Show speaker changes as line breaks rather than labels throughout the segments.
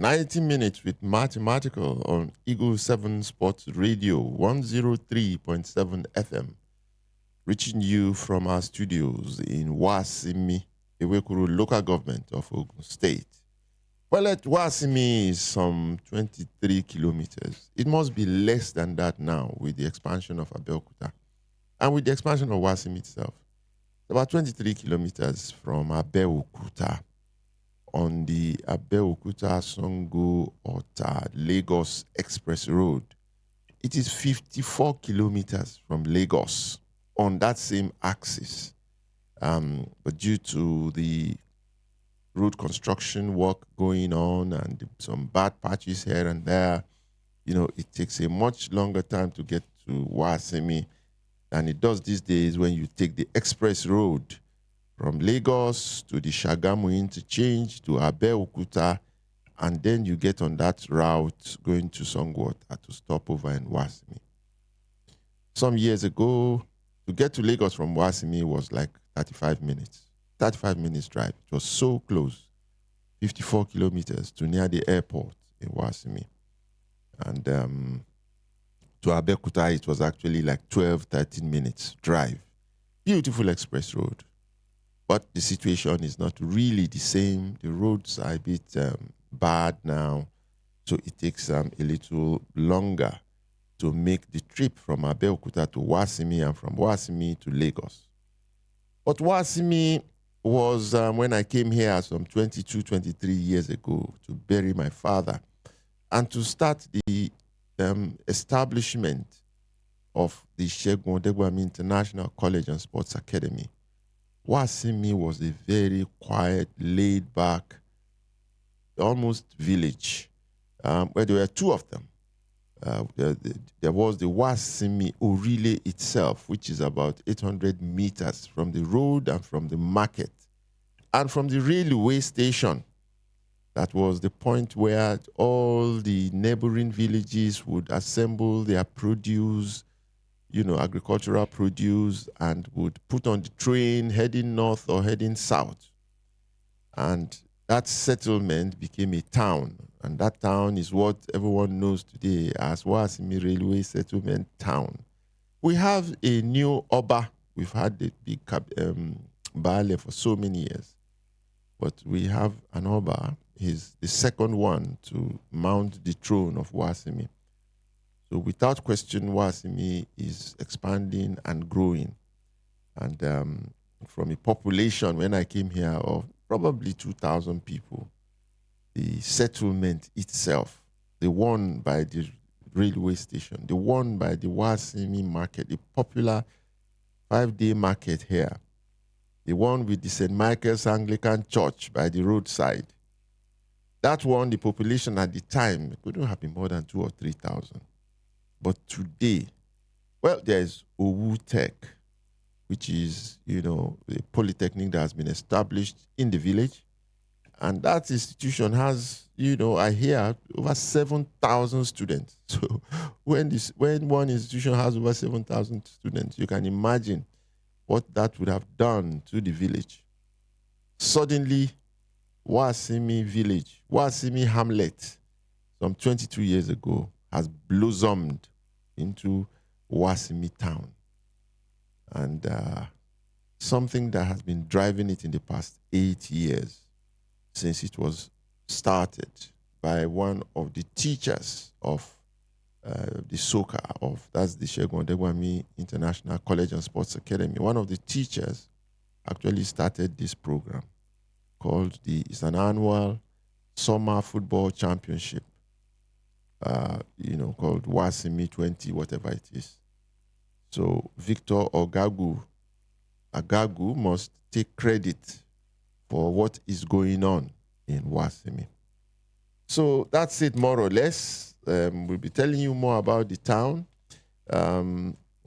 90 minutes with Mathematical on Eagle 7 Sports Radio 103.7 FM, reaching you from our studios in Wasimi, Iwekuru local government of Ogun State. Well, at Wasimi is some 23 kilometers. It must be less than that now with the expansion of Abeokuta and with the expansion of Wasimi itself. About 23 kilometers from Abeokuta on the Abeokuta Songo Ota Lagos Express Road. It is 54 kilometers from Lagos on that same axis. But due to the road construction work going on and some bad patches here and there, it takes a much longer time to get to Wasimi than it does these days when you take the express road from Lagos to the Shagamu interchange to Abeokuta, and then you get on that route going to Songwater to stop over in Wasimi. Some years ago, to get to Lagos from Wasimi was like 35 minutes. 35 minutes drive. It was so close. 54 kilometers to near the airport in Wasimi. And to Abeokuta, it was actually like 12, 13 minutes drive. Beautiful express road. But the situation is not really the same. The roads are a bit bad now, so it takes a little longer to make the trip from Abeokuta to Wasimi and from Wasimi to Lagos. But Wasimi was when I came here some 22, 23 years ago to bury my father and to start the establishment of the Segun Odegbami International College and Sports Academy. Wasimi was a very quiet, laid-back, almost village, where there were two of them. There was the Wasimi Orile itself, which is about 800 meters from the road and from the market, and from the railway station. That was the point where all the neighboring villages would assemble their produce, agricultural produce, and would put on the train heading north or heading south. And that settlement became a town. And that town is what everyone knows today as Wasimi Railway Settlement Town. We have a new Oba. We've had the big Baale for so many years. But we have an Oba. He's the second one to mount the throne of Wasimi. So without question, Wasimi is expanding and growing. And from a population, when I came here, of probably 2,000 people, the settlement itself, the one by the railway station, the one by the Wasimi market, the popular 5-day market here, the one with the St. Michael's Anglican Church by the roadside, that one, the population at the time, couldn't have been more than 2,000 or 3,000. But today, well, there's Owu Tech, which is, a polytechnic that has been established in the village. And that institution has, I hear, over 7,000 students. So when one institution has over 7,000 students, you can imagine what that would have done to the village. Suddenly, Wasimi village, Wasimi hamlet, some 22 years ago, has blossomed into Wasimi town. And something that has been driving it in the past 8 years since it was started by one of the teachers of the SOCA, that's the Segun Odegbami International College and Sports Academy. One of the teachers actually started this program called it's an annual summer football championship, called Wasimi 20, whatever it is. So Victor Agagu must take credit for what is going on in Wasimi. So that's it, more or less. We'll be telling you more about the town.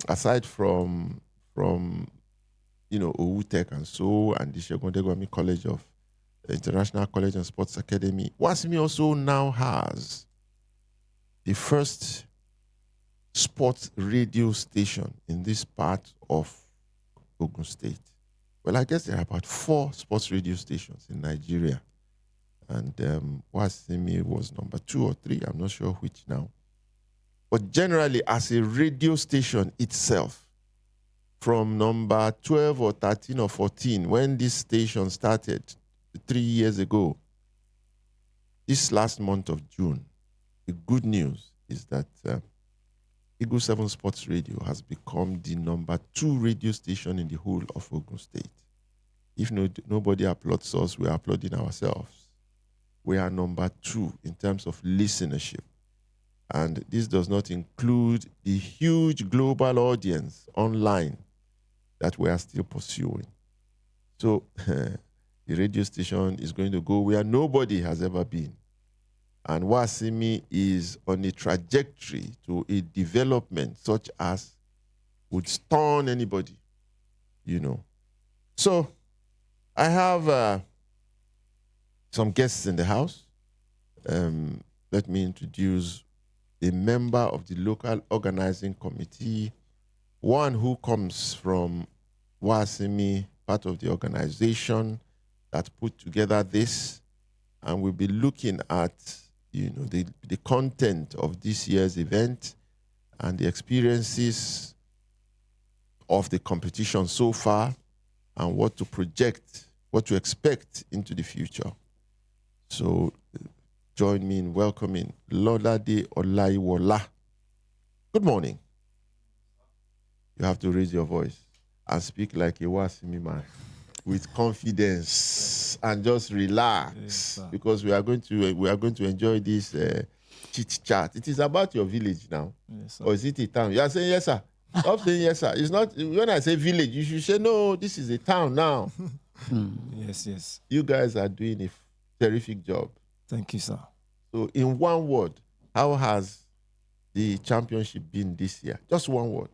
Aside from Owu Tech and so, and the Segun Odegbami College of International College and Sports Academy, Wasimi also now has the first sports radio station in this part of Ogun State. Well, I guess there are about 4 sports radio stations in Nigeria. and Wasimi was number 2 or 3. I'm not sure which now. But generally, as a radio station itself, from number 12 or 13 or 14, when this station started 3 years ago, this last month of June, the good news is that Eagle 7 Sports Radio has become the number 2 radio station in the whole of Ogun State. If nobody applauds us, we're applauding ourselves. We are number 2 in terms of listenership. And this does not include the huge global audience online that we are still pursuing. So the radio station is going to go where nobody has ever been. And Wasimi is on a trajectory to a development such as would stun anybody, you know. So I have some guests in the house. Let me introduce a member of the local organizing committee, one who comes from Wasimi, part of the organization that put together this, and we'll be looking at the content of this year's event and the experiences of the competition so far and what to project, what to expect into the future. So join me in welcoming Lolade Olaiwola. Good morning. You have to raise your voice and speak like a Wasimi man with confidence and just relax, yes, because we are going to enjoy this chit chat. It is about your village now, yes, or is it a town? You are saying yes, sir. Stop saying yes, sir. It's not. When I say village, you should say no. This is a town now.
Yes.
You guys are doing a terrific job.
Thank you, sir.
So, in one word, how has the championship been this year? Just one word.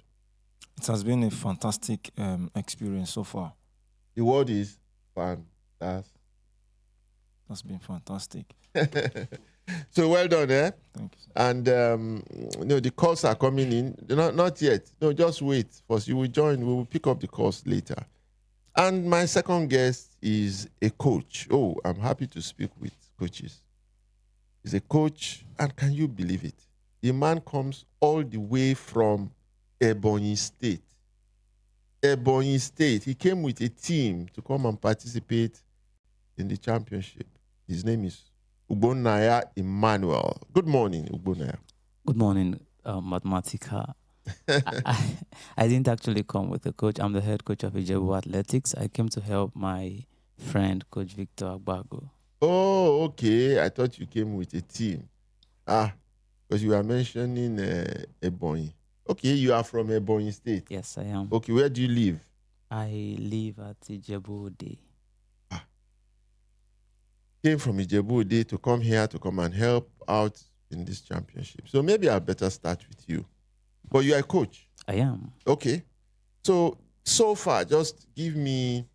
It has been a fantastic experience so far.
The word is fantastic.
That's been fantastic.
So well done, eh?
Thank you, sir.
And the calls are coming in. Not yet. No, just wait. First, you will join. We will pick up the calls later. And my second guest is a coach. Oh, I'm happy to speak with coaches. He's a coach, and can you believe it? The man comes all the way from Ebonyi State. Ebonyi State. He came with a team to come and participate in the championship. His name is Ugbonaya Emmanuel. Good morning, Ugbonaya.
Good morning, Mathematica. I didn't actually come with a coach. I'm the head coach of Ijebu Athletics. I came to help my friend, Coach Victor Agbago.
Oh, okay. I thought you came with a team. Because you were mentioning Ebonyi. Okay, you are from Ebonyi State.
Yes, I am.
Okay, where do you live?
I live at Ijebu Ode.
Came from Ijebu Ode to come here to come and help out in this championship. So maybe I'll better start with you. But you are a coach.
I am.
Okay. So far, just give me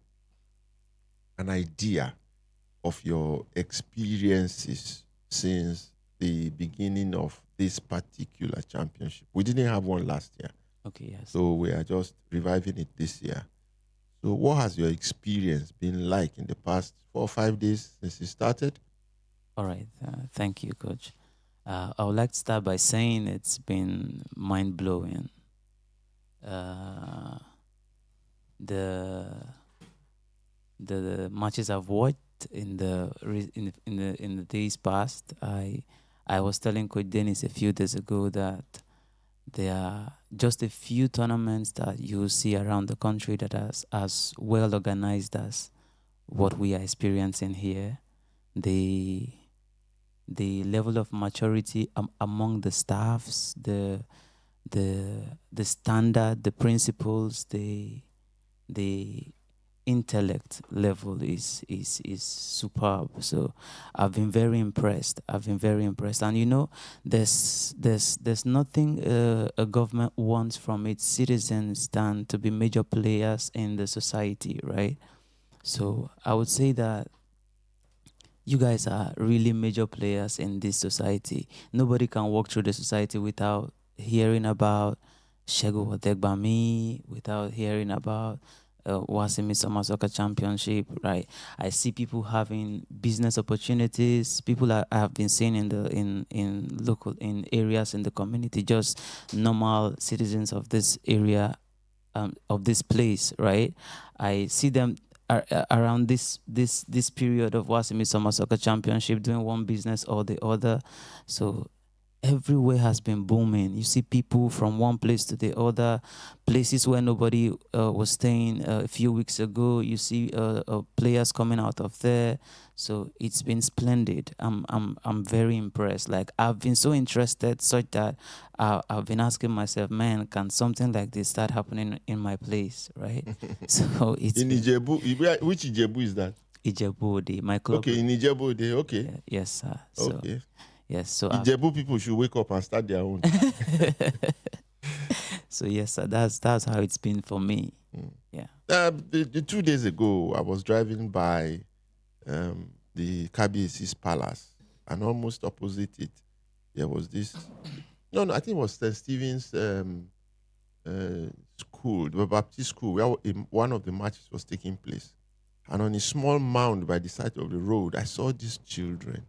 an idea of your experiences since the beginning of this particular championship. We didn't have one last year.
Okay, yes.
So we are just reviving it this year. So what has your experience been like in the past 4 or 5 days since it started?
All right. Thank you, Coach. I would like to start by saying it's been mind-blowing. The matches I've watched in the days past, I was telling Coach Dennis a few days ago that there are just a few tournaments that you see around the country that are as well organized as what we are experiencing here. The level of maturity among the staffs, the standard, the principles, the intellect level is superb. So I've been very impressed. And there's nothing a government wants from its citizens than to be major players in the society, right? So I would say that you guys are really major players in this society. Nobody can walk through the society without hearing about Segun Odegbami, without hearing about Wasimi Summer Soccer Championship, right? I see people having business opportunities. People I have been seeing in local in areas in the community, just normal citizens of this area, of this place, right? I see them around this period of Wasimi Summer Soccer Championship doing one business or the other. So everywhere has been booming. You see people from one place to the other, places where nobody was staying a few weeks ago. You see players coming out of there. So it's been splendid. I'm very impressed. Like I've been so interested, such that I've been asking myself, man, can something like this start happening in my place, right? So it's
In Ijebu, which Ijebu is that?
Ijebu Ode, my club.
Okay, in Ijebu Ode, okay.
Yeah, yes, sir. So,
Okay.
yes, so
Ijebu people should wake up and start their own.
so yes, sir. That's how it's been for me. Yeah.
The 2 days ago, I was driving by the Kabiesi's palace, and almost opposite it, there was this. No, I think it was St. Stephen's school, the Baptist school, where one of the matches was taking place. And on a small mound by the side of the road, I saw these children,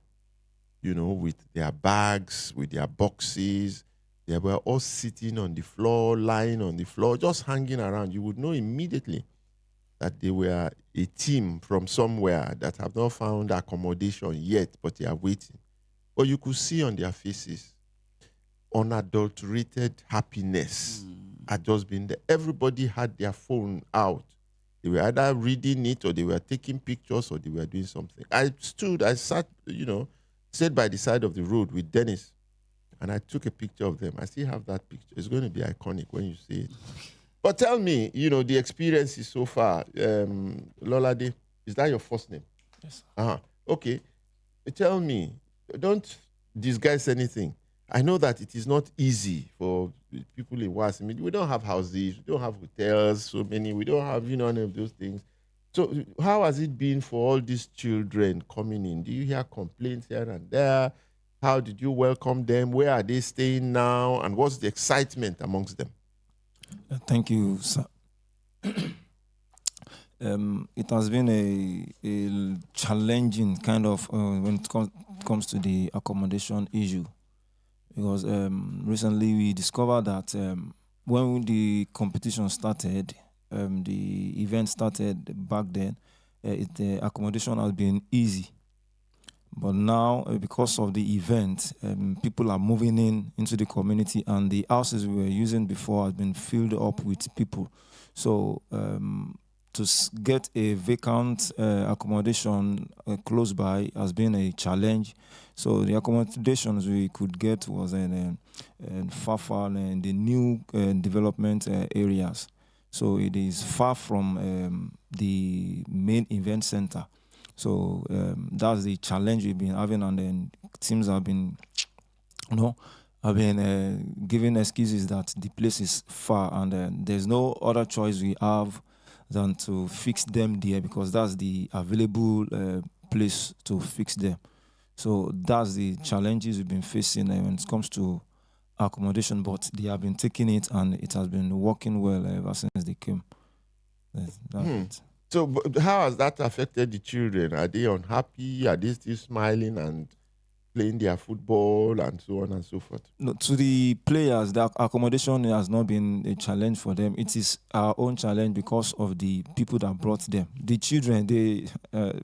with their bags, with their boxes. They were all sitting on the floor, lying on the floor, just hanging around. You would know immediately that they were a team from somewhere that have not found accommodation yet, but they are waiting. But you could see on their faces unadulterated happiness had just been there. Everybody had their phone out. They were either reading it, or they were taking pictures, or they were doing something. I sat, stayed by the side of the road with Dennis, and I took a picture of them. I still have that picture. It's going to be iconic when you see it. But tell me, the experiences so far. Lolade, is that your first name?
Yes.
Okay. Tell me, don't disguise anything. I know that it is not easy for people in Was. We don't have houses, we don't have hotels, so many. We don't have, any of those things. So how has it been for all these children coming in? Do you hear complaints here and there? How did you welcome them? Where are they staying now? And what's the excitement amongst them?
Thank you, sir. It has been a challenging kind of when it comes to the accommodation issue, because recently we discovered that when the competition started, the event started back then, the accommodation has been easy. But now, because of the event, people are moving into the community, and the houses we were using before have been filled up with people. So to get a vacant accommodation close by has been a challenge. So the accommodations we could get was in far in the new development areas. So it is far from the main event center. So that's the challenge we've been having, and then teams have been, giving excuses that the place is far, and there's no other choice we have than to fix them there, because that's the available place to fix them. So that's the challenges we've been facing when it comes to accommodation, but they have been taking it, and it has been working well ever since they came. That's it.
So how has that affected the children? Are they unhappy? Are they still smiling and playing their football and so on and so forth?
No, to the players, the accommodation has not been a challenge for them. It is our own challenge because of the people that brought them. The children, they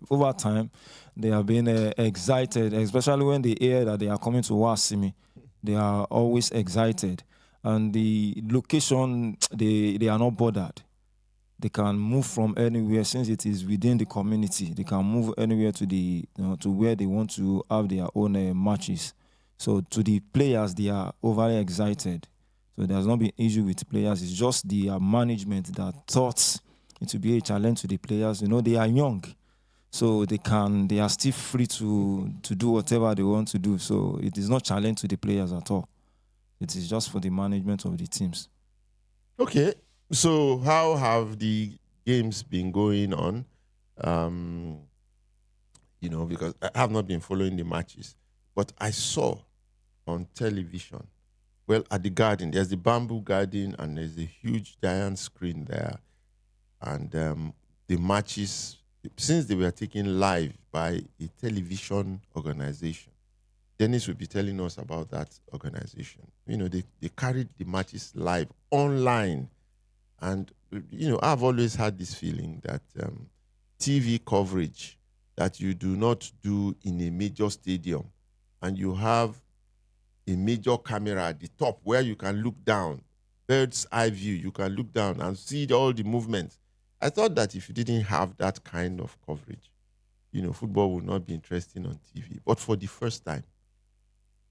over time, they have been excited, especially when they hear that they are coming to Wasimi. They are always excited. And the location, they are not bothered. They can move from anywhere, since it is within the community. They can move anywhere to to where they want to have their own matches. So to the players, they are overly excited. So there's not been issue with players. It's just the management that thought it would be a challenge to the players. They are young, so they are still free to do whatever they want to do. So it is not challenge to the players at all. It is just for the management of the teams.
Okay. So how have the games been going on? Because I have not been following the matches, but I saw on television, well, at the garden, there's the bamboo garden, and there's a huge giant screen there. and the matches, since they were taken live by a television organization. Dennis will be telling us about that organization. They carried the matches live online. And, I've always had this feeling that TV coverage that you do not do in a major stadium, and you have a major camera at the top where you can look down, bird's eye view, you can look down and see all the movements. I thought that if you didn't have that kind of coverage, football would not be interesting on TV. But for the first time,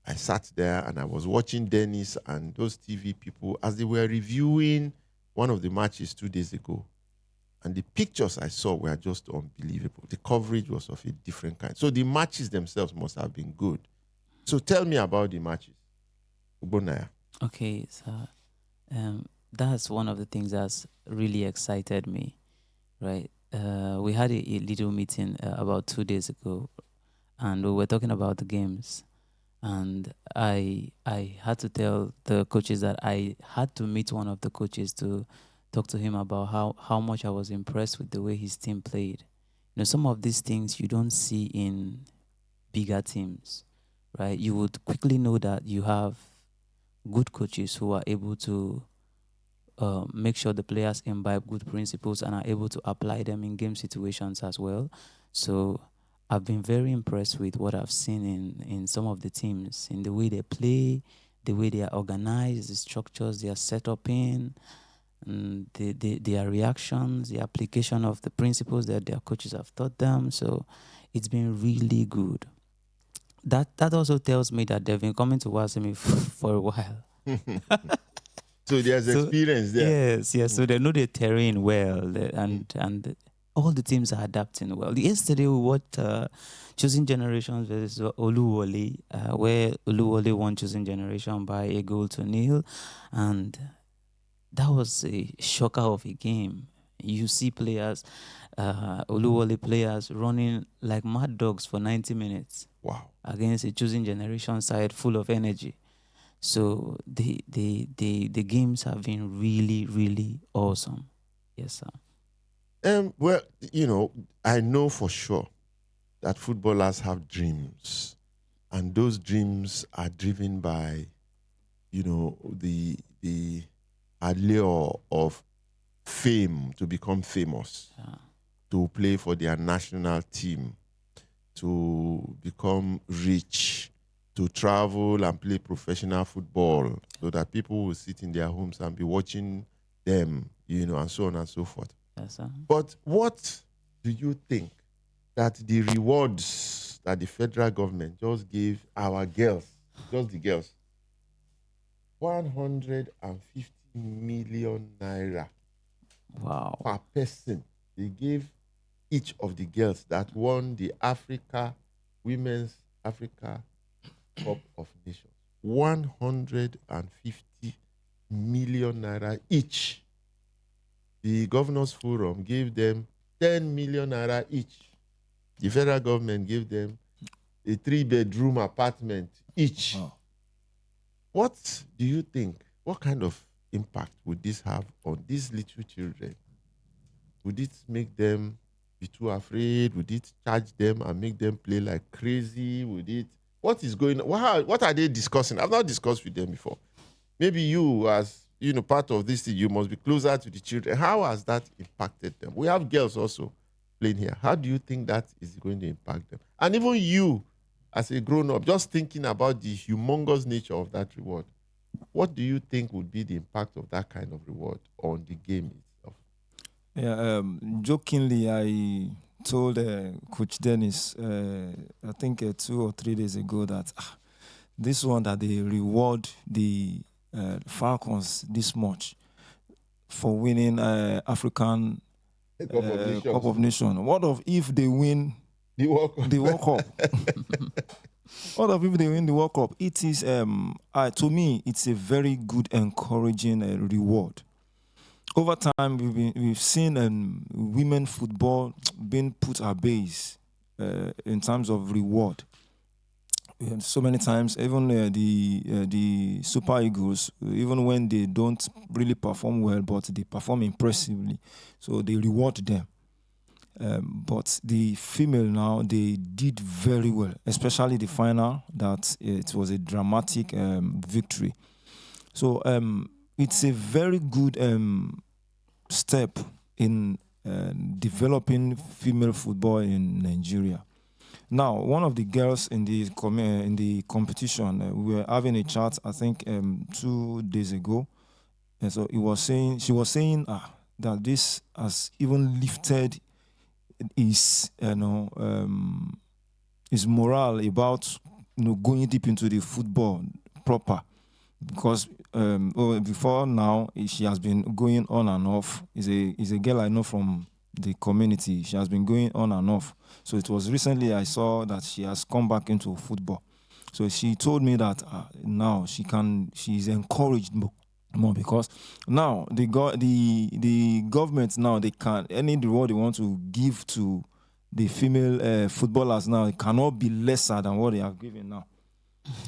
I sat there and I was watching Dennis and those TV people as they were reviewing one of the matches 2 days ago. And the pictures I saw were just unbelievable. The coverage was of a different kind. So the matches themselves must have been good. So tell me about the matches. Ubonaya.
Okay, so that's one of the things that's really excited me, right? We had a little meeting about 2 days ago, and we were talking about the games. And I had to tell the coaches that I had to meet one of the coaches to talk to him about how much I was impressed with the way his team played. Some of these things you don't see in bigger teams, right? You would quickly know that you have good coaches who are able to make sure the players imbibe good principles and are able to apply them in game situations as well. So I've been very impressed with what I've seen in some of the teams, in the way they play, the way they are organized, the structures they are set up in, and their reactions, the application of the principles that their coaches have taught them. So it's been really good. That also tells me that they've been coming to Wasimi for a while.
So there's experience there.
Yes. So they know the terrain well, and all the teams are adapting well. Yesterday we watched Choosing Generations versus Oluwole, where Oluwole won Choosing Generation by 1-0, and that was a shocker of a game. You see players, Oluwole players running like mad dogs for 90 minutes.
Wow.
Against a Choosing Generation side full of energy. So the games have been really, really awesome. Yes, sir.
Well, I know for sure that footballers have dreams, and those dreams are driven by, the allure of fame, to become famous, to play for their national team, to become rich, to travel and play professional football, so that people will sit in their homes and be watching them, and so on and so forth.
Yes, sir.
But what do you think that the rewards that the federal government just gave our girls, just the girls, 150 million naira per person, they gave each of the girls that won the Women's Africa Cup of Nations, 150 million naira each. The Governors Forum gave them 10 million naira each. The federal government gave them a 3-bedroom apartment each. Wow. What do you think? What kind of impact would this have on these little children? Would it make them be too afraid? Would it charge them and make them play like crazy? What is going on? What are they discussing? I've not discussed with them before. Maybe you, as part of this thing, you must be closer to the children. How has that impacted them? We have girls also playing here. How do you think that is going to impact them? And even you, as a grown-up, just thinking about the humongous nature of that reward, what do you think would be the impact of that kind of reward on the game itself?
Yeah, jokingly, I told Coach Dennis, I think 2 or 3 days ago, that this one that they reward the Falcons this much for winning African Cup of Nations. What if they win the World Cup? What if they win the World Cup? It is, to me, it's a very good, encouraging reward. Over time, we've seen women football being put at base in terms of reward. so many times, even the Super Eagles, even when they don't really perform well, but they perform impressively, so they reward them. But the female now, they did very well, especially the final. That it was a dramatic victory. So it's a very good step in developing female football in Nigeria. Now, one of the girls in the competition, we were having a chat, I think 2 days ago, and so she was saying that this has even lifted his morale about going deep into the football proper, because before now she has been going on and off. Is a girl I know from the community. She has been going on and off. So it was recently I saw that she has come back into football. So she told me that now she's encouraged more, because now the government now, they can, any reward they want to give to the female footballers now, it cannot be lesser than what they are giving now.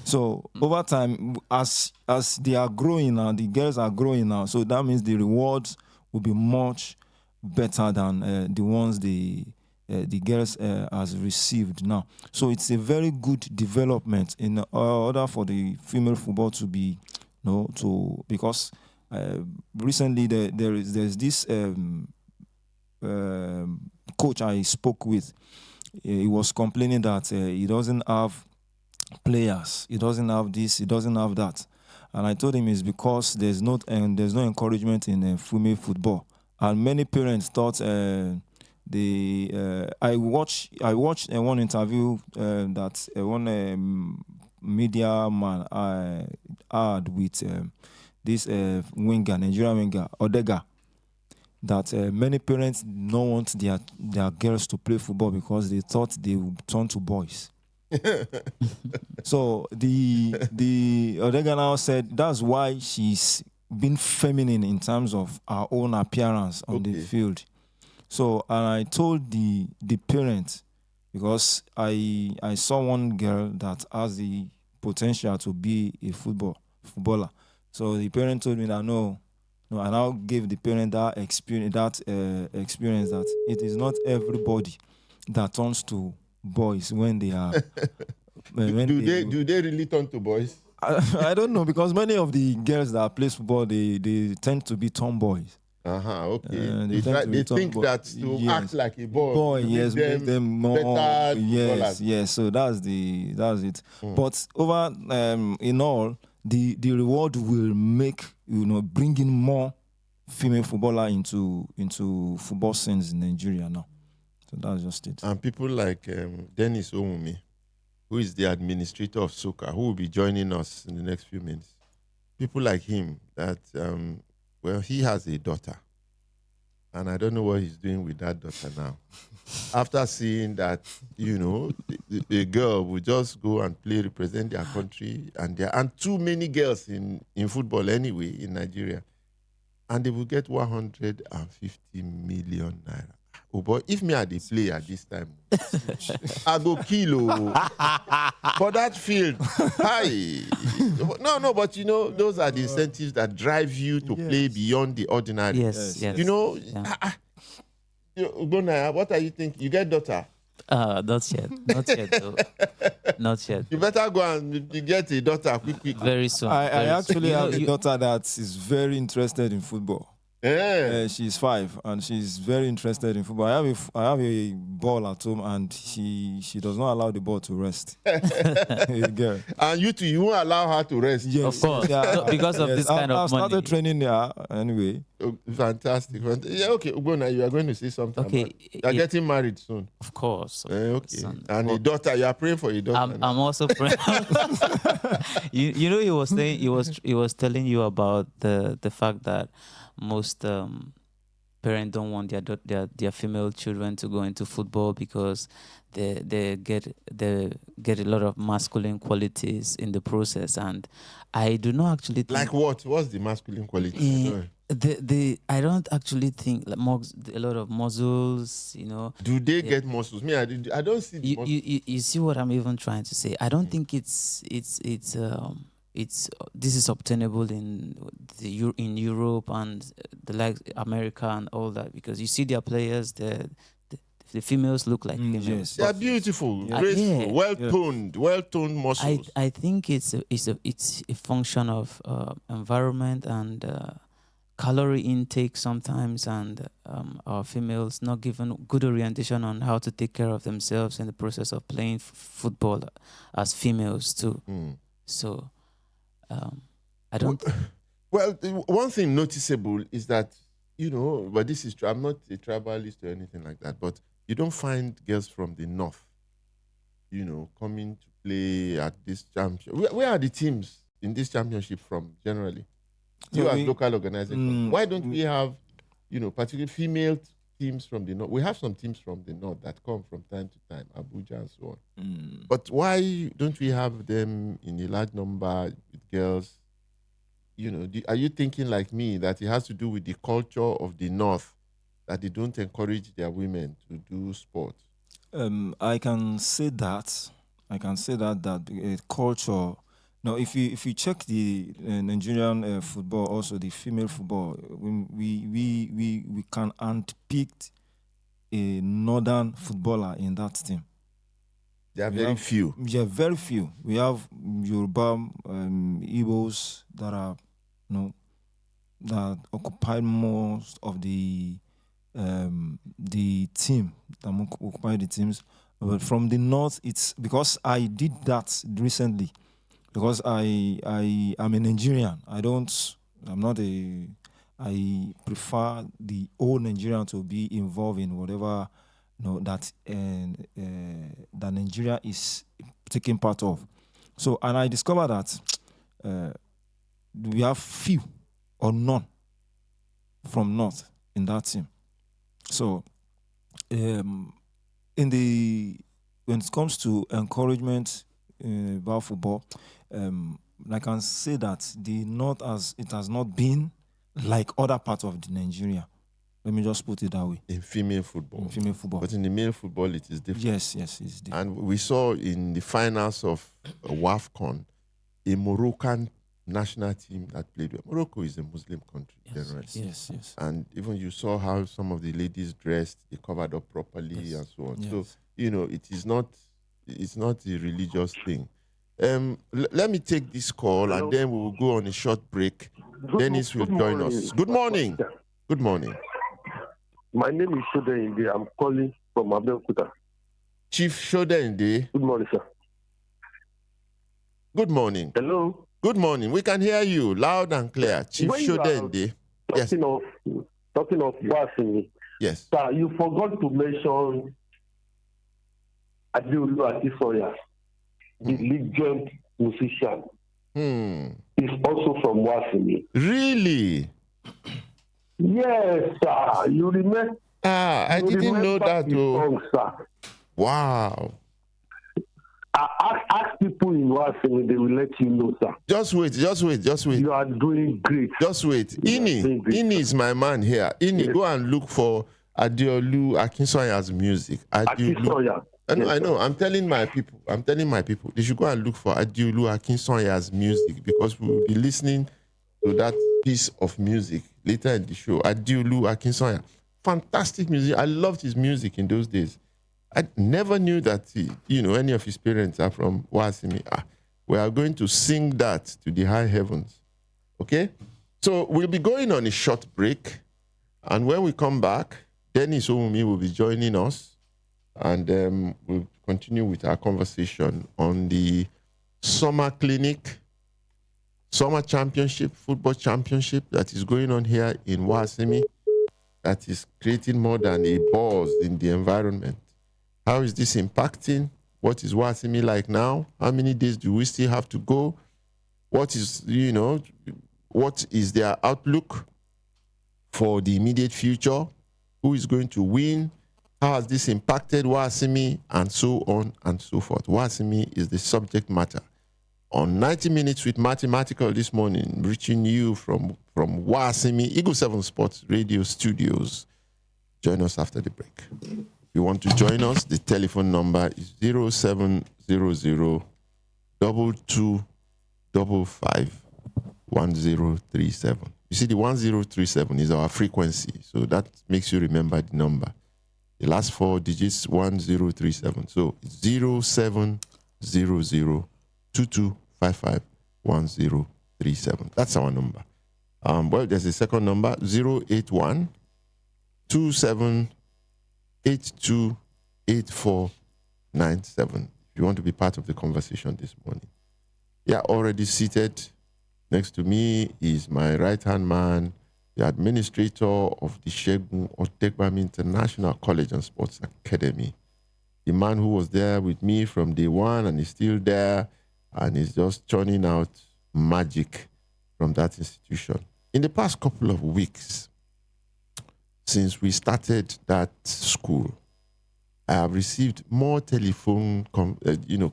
So over time, as they are growing now, the girls are growing now, so that means the rewards will be much better than the ones the girls has received now. So it's a very good development in order for the female football to be, because recently there's this coach I spoke with. He was complaining that he doesn't have players, he doesn't have this, he doesn't have that, and I told him it's because there's no encouragement in female football, and many parents thought I watched one interview that one media man I had with this Nigerian winger Odega, that many did not want their girls to play football because they thought they would turn to boys. So the Odega now said that's why she's been feminine in terms of her own appearance on the field. So, and I told the parents, because I saw one girl that has the potential to be a footballer. So the parent told me that no, I now gave the parent that experience that it is not everybody that turns to boys when they are.
Do they really turn to boys?
I don't know, because many of the girls that play football, they tend to be tomboys.
Okay. They think that to act like a boy,
yes, make them more. Yes. So that's it. But over in all, the reward will make bring in more female footballer into football scenes in Nigeria now. So that's just it.
And people like Dennis Omumi, who is the administrator of soccer, who will be joining us in the next few minutes. People like him that he has a daughter, and I don't know what he's doing with that daughter now. After seeing that, the girl will just go and represent their country, and there aren't too many girls in football anyway in Nigeria, and they will get 150 million naira. Oh boy, if me I dey play at this time, I go kill for that field. Hi. No, but those are the incentives that drive you to play beyond the ordinary.
Yes.
Ugbonna, what are you thinking? You get daughter?
Not yet though. Not yet.
You better go and you get a daughter quick.
Very soon.
I actually have a daughter that is very interested in football.
Yeah.
She's 5 and she's very interested in football. I have a ball at home, and she does not allow the ball to rest. Girl.
And you won't allow her to rest.
Yes, of course.
Yeah.
Because of this kind of money.
I've started training there anyway.
Oh, fantastic. Yeah, okay. Ugbonna, you are going to say something.
Okay.
You're getting married soon.
Of course.
Okay.
Son.
And a daughter, you are praying for your daughter.
I'm also praying. He was saying, he was telling you about the fact that most parents don't want their female children to go into football because they get a lot of masculine qualities in the process, and I do not actually think,
like what? What's the masculine quality?
I don't actually think like a lot of muscles,
Do they
Yeah.
get muscles? Me, I don't see the muscles.
you see what I'm even trying to say. I don't think this is obtainable in in Europe and the like America and all that, because you see their players, the females look like females.
Yes.
They are
but
beautiful,
Yeah.
graceful,
Yeah.
well-toned muscles.
I think it's a function of environment and calorie intake sometimes, and our females not given good orientation on how to take care of themselves in the process of playing football as females too.
Mm.
So I don't.
Well, one thing noticeable is that, but this is true. I'm not a tribalist or anything like that, but you don't find girls from the north, coming to play at this championship. Where are the teams in this championship from generally? You
So
as
we-
local organization. Why don't
we-
we have, particularly female teams from the north? We have some teams from the north that come from time to time, Abuja and so on. But why don't we have them in a large number with girls? Are you thinking like me that it has to do with the culture of the north, that they don't encourage their women to do sport?
I can say that. Culture. Now, if you check the Nigerian football, also the female football, we can handpick a northern footballer in that team.
There are
We
very
have-
few.
Yeah, very few. We have Yoruba, Igbos that are, that occupy most of the team, that occupy the teams. But from the north, it's because I did that recently. Because I am a Nigerian. I prefer the old Nigerian to be involved in whatever that Nigeria is taking part of. So, and I discovered that we have few or none from north in that team. So, when it comes to encouragement about football, I can say that the north has not been like other parts of the Nigeria. Let me just put it that way.
In female football.
In female football.
But in the male football, it is different.
Yes, it's different.
And we saw in the finals of WAFCON a Moroccan national team that played with. Morocco is a Muslim country, generally.
Yes.
And even you saw how some of the ladies dressed, they covered up properly
Yes.
and so on.
Yes.
So, it's not a religious thing. Let me take this call and then we will go on a short break. Dennis will join us. Good morning. Good morning.
My name is Shode Inde. I'm calling from Abeokuta.
Chief Shodende.
Good morning, sir.
Good morning.
Hello.
Good morning. We can hear you loud and clear. Chief
When you are
Shodende. Yes.
Talking of Wasini,
Yes.
sir, you forgot to mention Adeolu Akisoya, the legend musician. He's also from Wasini.
Really?
Yes, sir. You remember?
I
you
didn't know
remember
that.
his
Oh.
song, sir.
Wow.
Ask people in Wasini, they will let you know, sir.
Just wait.
You are doing great.
Just wait.
You are doing great,
Ini is my man here. Ini,
Yes.
go and look for Adeolu Akinsoya's music.
Akisoya.
I know. I'm telling my people. They should go and look for Adeolu Akinsoya's music, because we will be listening to that piece of music later in the show. Adeolu Akinsoya. Fantastic music. I loved his music in those days. I never knew that any of his parents are from Wasimi. We are going to sing that to the high heavens. Okay? So we'll be going on a short break. And when we come back, Dennis Owumi will be joining us. And we'll continue with our conversation on the summer clinic, summer championship, football championship that is going on here in Wasimi, that is creating more than a buzz in the environment. How is this impacting? What is Wasimi like now? How many days do we still have to go? What is their outlook for the immediate future? Who is going to win? How has this impacted Wasimi? And so on and so forth. Wasimi is the subject matter on 90 Minutes with Mathematical this morning, reaching you from Wasimi Eagle 7 Sports Radio Studios. Join us after the break. If you want to join us, the telephone number is 0700 2255 1037. You see, the 1037 is our frequency, so that makes you remember the number. The last 4 digits, 1037. So 0700 2255 1037. That's our number. Well, there's a second number, 081 2782 8497. If you want to be part of the conversation this morning. Yeah, already seated next to me is my right-hand man, the administrator of the Segun Otegbami International College and Sports Academy. The man who was there with me from day one and is still there and is just churning out magic from that institution. In the past couple of weeks, since we started that school, I have received more telephone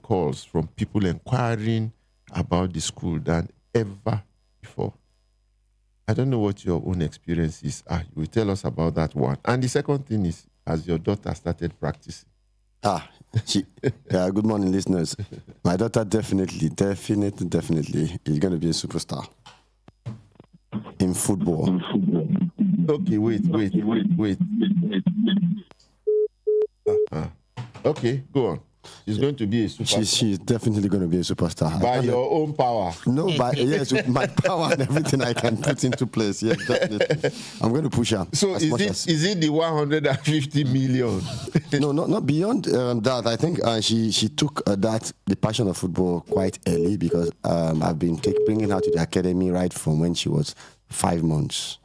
calls from people inquiring about the school than ever before. I don't know what your own experiences are. You will tell us about that one. And the second thing is, has your daughter started practicing?
Good morning, listeners. My daughter definitely is going to be a superstar in football.
Okay, wait. Okay, go on. She's going to be a superstar.
She's definitely going to be a superstar.
By your own power.
No, yes, with my power and everything I can put into place. Yes, definitely. I'm going to push her.
So is it the 150 million?
No, not beyond that. I think she took the passion of football quite early because I've been bringing her to the academy right from when she was 5 months,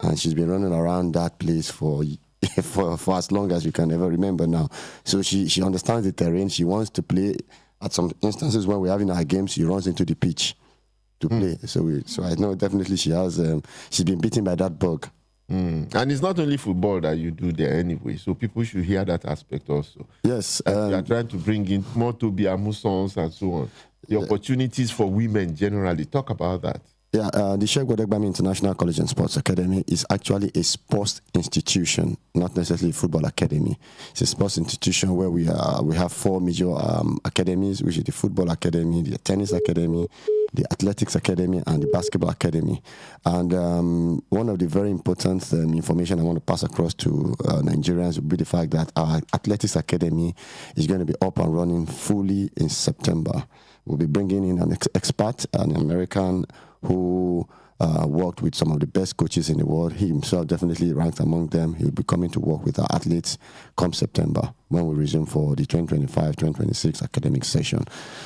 and she's been running around that place for as long as you can ever remember now. So she understands the terrain. She wants to play. At some instances when we're having our games, she runs into the pitch to play. So I know definitely she has. She's been bitten by that bug.
And it's not only football that you do there anyway. So people should hear that aspect also.
Yes.
You are trying to bring in more Toby Amusons and so on. The opportunities for women generally. Talk about that.
Yeah, the Segun Otegbami International College and Sports Academy is actually a sports institution, not necessarily a football academy. It's a sports institution where we have 4 major academies, which is the football academy, the tennis academy, the athletics academy, and the basketball academy. And one of the very important information I want to pass across to Nigerians would be the fact that our athletics academy is going to be up and running fully in September. We'll be bringing in an expert, an American, who worked with some of the best coaches in the world. He himself definitely ranked among them. He'll be coming to work with our athletes come September when we resume for the 2025-2026 academic session.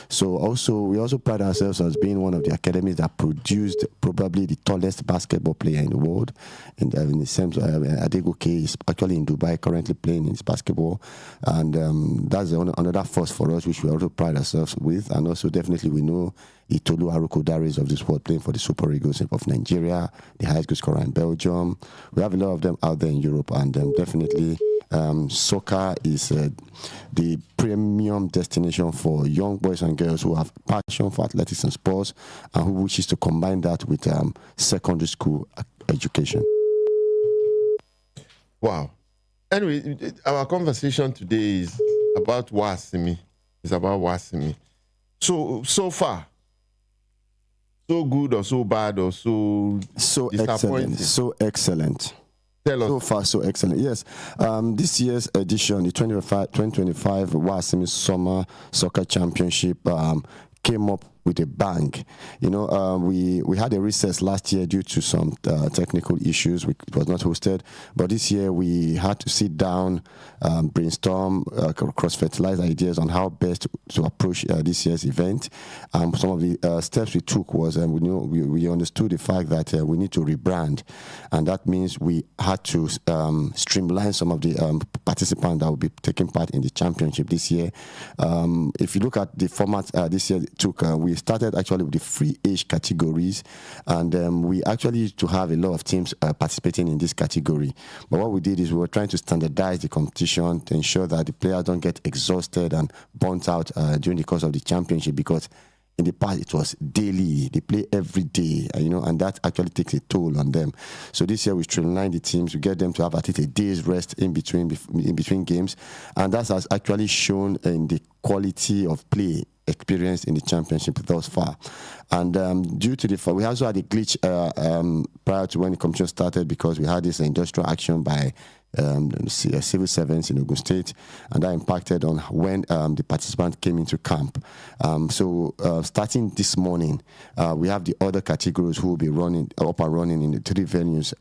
So we also pride ourselves as being one of the academies that produced probably the tallest basketball player in the world. In the sense, Adegoke is actually in Dubai currently playing in his basketball. And that's another first for us, which we also pride ourselves with. And also definitely we know Itolu Aruko Daris of this world playing for the Super Eagles of Nigeria, the highest goal scorer in Belgium. We have a lot of them out there in Europe, and definitely soccer is the premium destination for young boys and girls who have passion for athletics and sports and who wishes to combine that with secondary school education.
Wow. Anyway, our conversation today is about Wasimi. So far, so good or so bad or so disappointing?
So excellent.
Tell us.
So far, so excellent. Yes. This year's edition, the 2025 Wasimi Summer Soccer Championship, came up with a bang. You know, we had a recess last year due to some technical issues. It was not hosted, but this year we had to sit down, brainstorm, cross-fertilize ideas on how best to approach this year's event. Some of the steps we took was we understood the fact that we need to rebrand, and that means we had to streamline some of the participants that will be taking part in the championship this year. If you look at the format this year, we started actually with the free age categories, and we actually used to have a lot of teams participating in this category. But what we did is we were trying to standardize the competition to ensure that the players don't get exhausted and burnt out during the course of the championship, because In the past, it was daily. They play every day, and that actually takes a toll on them. So this year, we streamline the teams. We get them to have at least a day's rest in between games, and that has actually shown in the quality of play experienced in the championship thus far. And due to the fact, we also had a glitch prior to when the competition started, because we had this industrial action by civil servants in Ogun State, and that impacted on when the participants came into camp. So starting this morning, we have the other categories who will be up and running in the 3 venues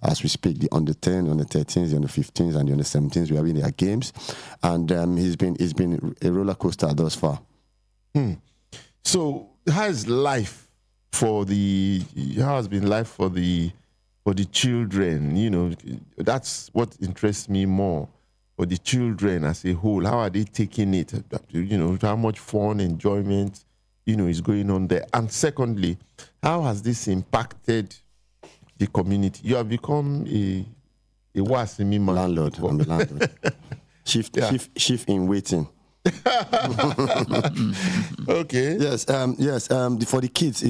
as we speak: the under 10, under 13s, the under 15s, and the under 17s. We are in their games, and it's been a roller coaster thus far.
So how has been life for the children? That's what interests me more. For the children as a whole, how are they taking it? How much fun, enjoyment, is going on there? And secondly, how has this impacted the community? You have become a Wasimi man.
Landlord. I'm a landlord. Chief in waiting.
Okay.
Yes. For the kids,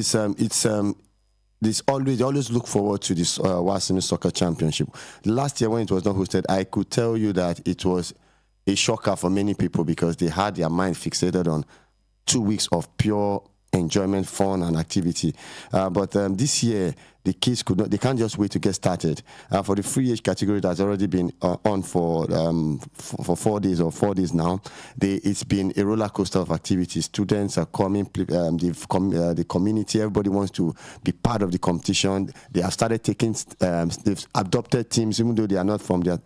they always look forward to this Wasimi Soccer Championship. Last year when it was not hosted, I could tell you that it was a shocker for many people, because they had their mind fixated on 2 weeks of pure enjoyment, fun, and activity. But this year, the kids they can't just wait to get started. For the free age category that's already been on for 4 days now, it's been a roller coaster of activities. Students are coming, the community, everybody wants to be part of the competition. They have started they've adopted teams, even though they are not from their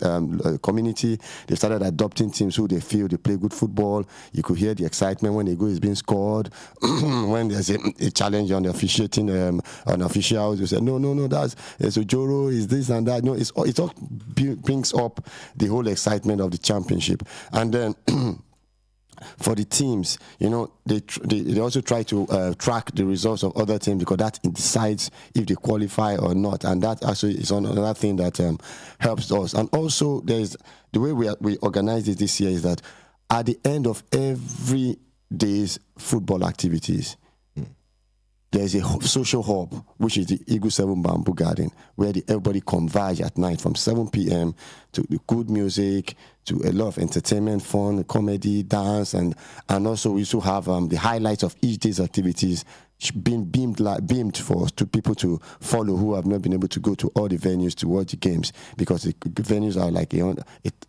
community. They started adopting teams who they feel they play good football. You could hear the excitement when a goal is being scored. When there's a challenge on the officiating, on officials, you say, no, that's Ojoro, is this and that. No, it all brings up the whole excitement of the championship. And then for the teams, they also try to track the results of other teams, because that decides if they qualify or not. And that actually is another thing that helps us. And also, there's the way we organize it this year is that at the end of every day's football activities, there's a social hub, which is the Eagle 7 Bamboo Garden, where everybody converge at night from 7 p.m. to the good music, to a lot of entertainment, fun, comedy, dance, and also we also have the highlights of each day's activities being beamed to people to follow who have not been able to go to all the venues to watch the games, because the venues are like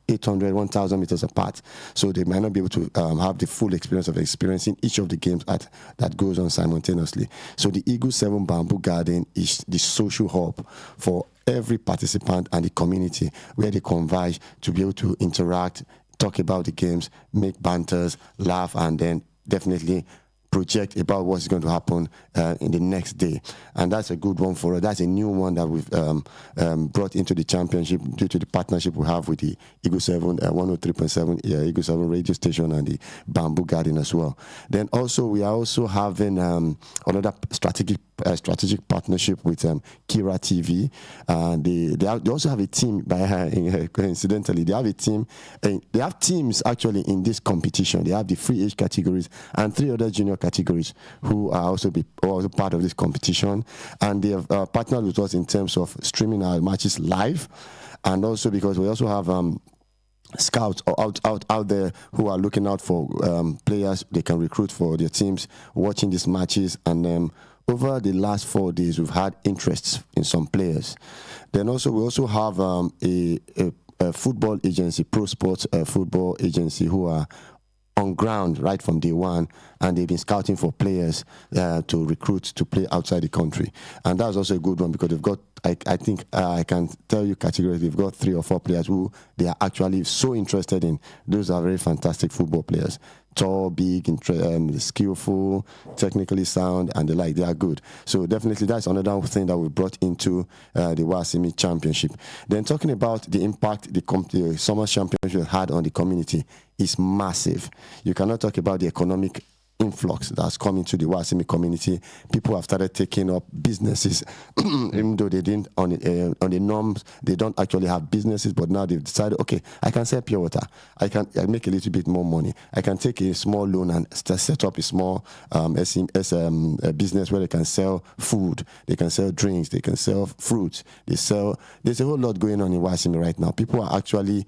800, 1,000 meters apart. So they might not be able to have the full experience of experiencing each of the games that goes on simultaneously. So the Eagle 7 Bamboo Garden is the social hub for every participant and the community, where they converge to be able to interact, talk about the games, make banters, laugh, and then definitely project about what's going to happen in the next day. And that's a good one for us. That's a new one that we've brought into the championship due to the partnership we have with the Eagle 7, 103.7 Eagle 7 radio station, and the Bamboo Garden as well. Then also, we are also having another strategic partnership with Kira TV. They also have a team, coincidentally, they have a team. They have teams actually in this competition. They have the free age categories and 3 other junior categories who are also part of this competition. And they have partnered with us in terms of streaming our matches live. And also because we also have scouts out there who are looking out for players they can recruit for their teams, watching these matches. And over the last 4 days, we've had interests in some players. Then also we also have a football agency, Pro Sports football agency, who are on ground right from day one, and they've been scouting for players to recruit to play outside the country. And that's also a good one, because they've got, I think I can tell you categorically, they've got 3 or 4 players who they are actually so interested in. Those are very fantastic football players. Tall, big, skillful, technically sound, and they are good. So definitely that's another thing that we brought into the Wasimi Championship. Then talking about the impact the Summer Championship had on the community is massive. You cannot talk about the economic influx that's come into the Wasimi community. People have started taking up businesses, even though they didn't on the norms. They don't actually have businesses, but now they've decided, okay, I can sell pure water. I make a little bit more money. I can take a small loan and set up a small a business where they can sell food, they can sell drinks, they can sell fruits. There's a whole lot going on in Wasimi right now. People are actually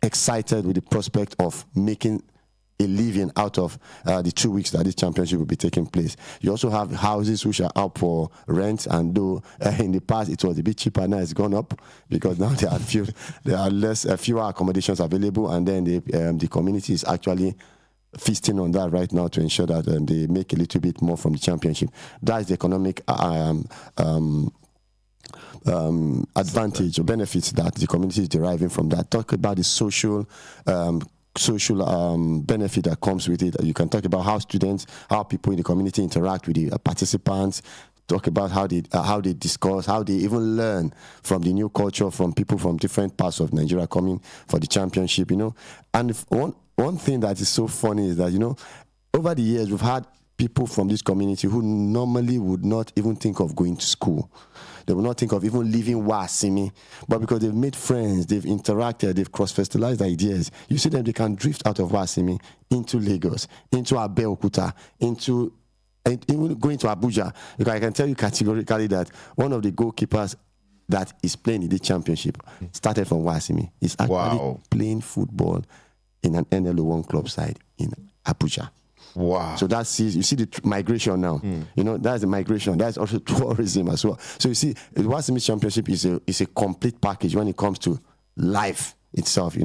excited with the prospect of making a living out of the 2 weeks that this championship will be taking place. You also have houses which are up for rent, and though in the past it was a bit cheaper, now it's gone up because now there are fewer accommodations available, and then the community is actually feasting on that right now to ensure that they make a little bit more from the championship. That is the economic advantage or benefits that the community is deriving from that. Talk about the social benefit that comes with it. You can talk about how people in the community interact with the participants. Talk about how they discuss, how they even learn from the new culture from people from different parts of Nigeria coming for the championship. And one thing that is so funny is that over the years we've had people from this community who normally would not even think of going to school. They would not think of even leaving Wasimi. But because they've made friends, they've interacted, they've cross-fertilized ideas, you see them, they can drift out of Wasimi into Lagos, into Abeokuta, into even going to Abuja. Because I can tell you categorically that one of the goalkeepers that is playing in the championship started from Wasimi. He's actually playing football in an NLO1 club side in Abuja.
Wow.
So you see the migration now. That's the migration. That's also tourism as well. So you see, the Wasimi Championship is a complete package when it comes to life itself.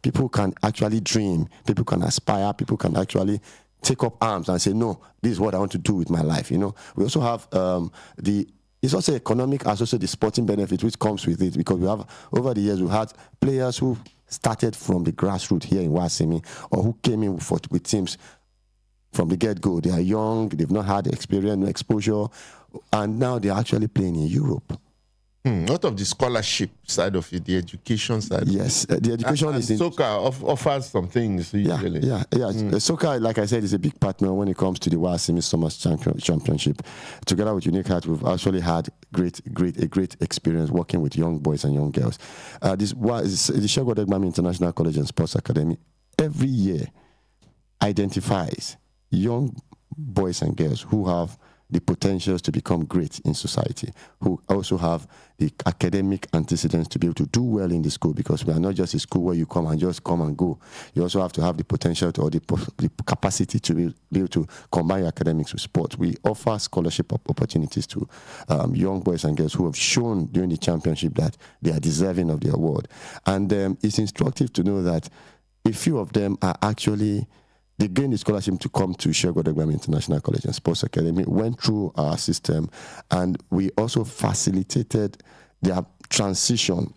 People can actually dream. People can aspire. People can actually take up arms and say, no, this is what I want to do with my life. We also have it's also economic as also the sporting benefit which comes with it, because we have, over the years, we've had players who started from the grassroots here in Wasimi, or who came in with teams from the get-go. They are young, they've not had experience, no exposure, and now they're actually playing in Europe.
Out of the scholarship side of it, the education side.
Yes, the education
and
is in...
soccer offers some things usually.
Yeah. Soccer, like I said, is a big partner when it comes to the Wasimi Summers Championship. Together with Unique Heart, we've actually had a great experience working with young boys and young girls. The Segun Odegbami International College and Sports Academy every year identifies young boys and girls who have the potentials to become great in society, who also have the academic antecedents to be able to do well in the school, because we are not just a school where you come and go. You also have to have the potential or the capacity to be able to combine academics with sports. We offer scholarship opportunities to young boys and girls who have shown during the championship that they are deserving of the award. And it's instructive to know that a few of them are actually... They gained the scholarship to come to Segun Odegbami International College and Sports Academy, went through our system, and we also facilitated their transition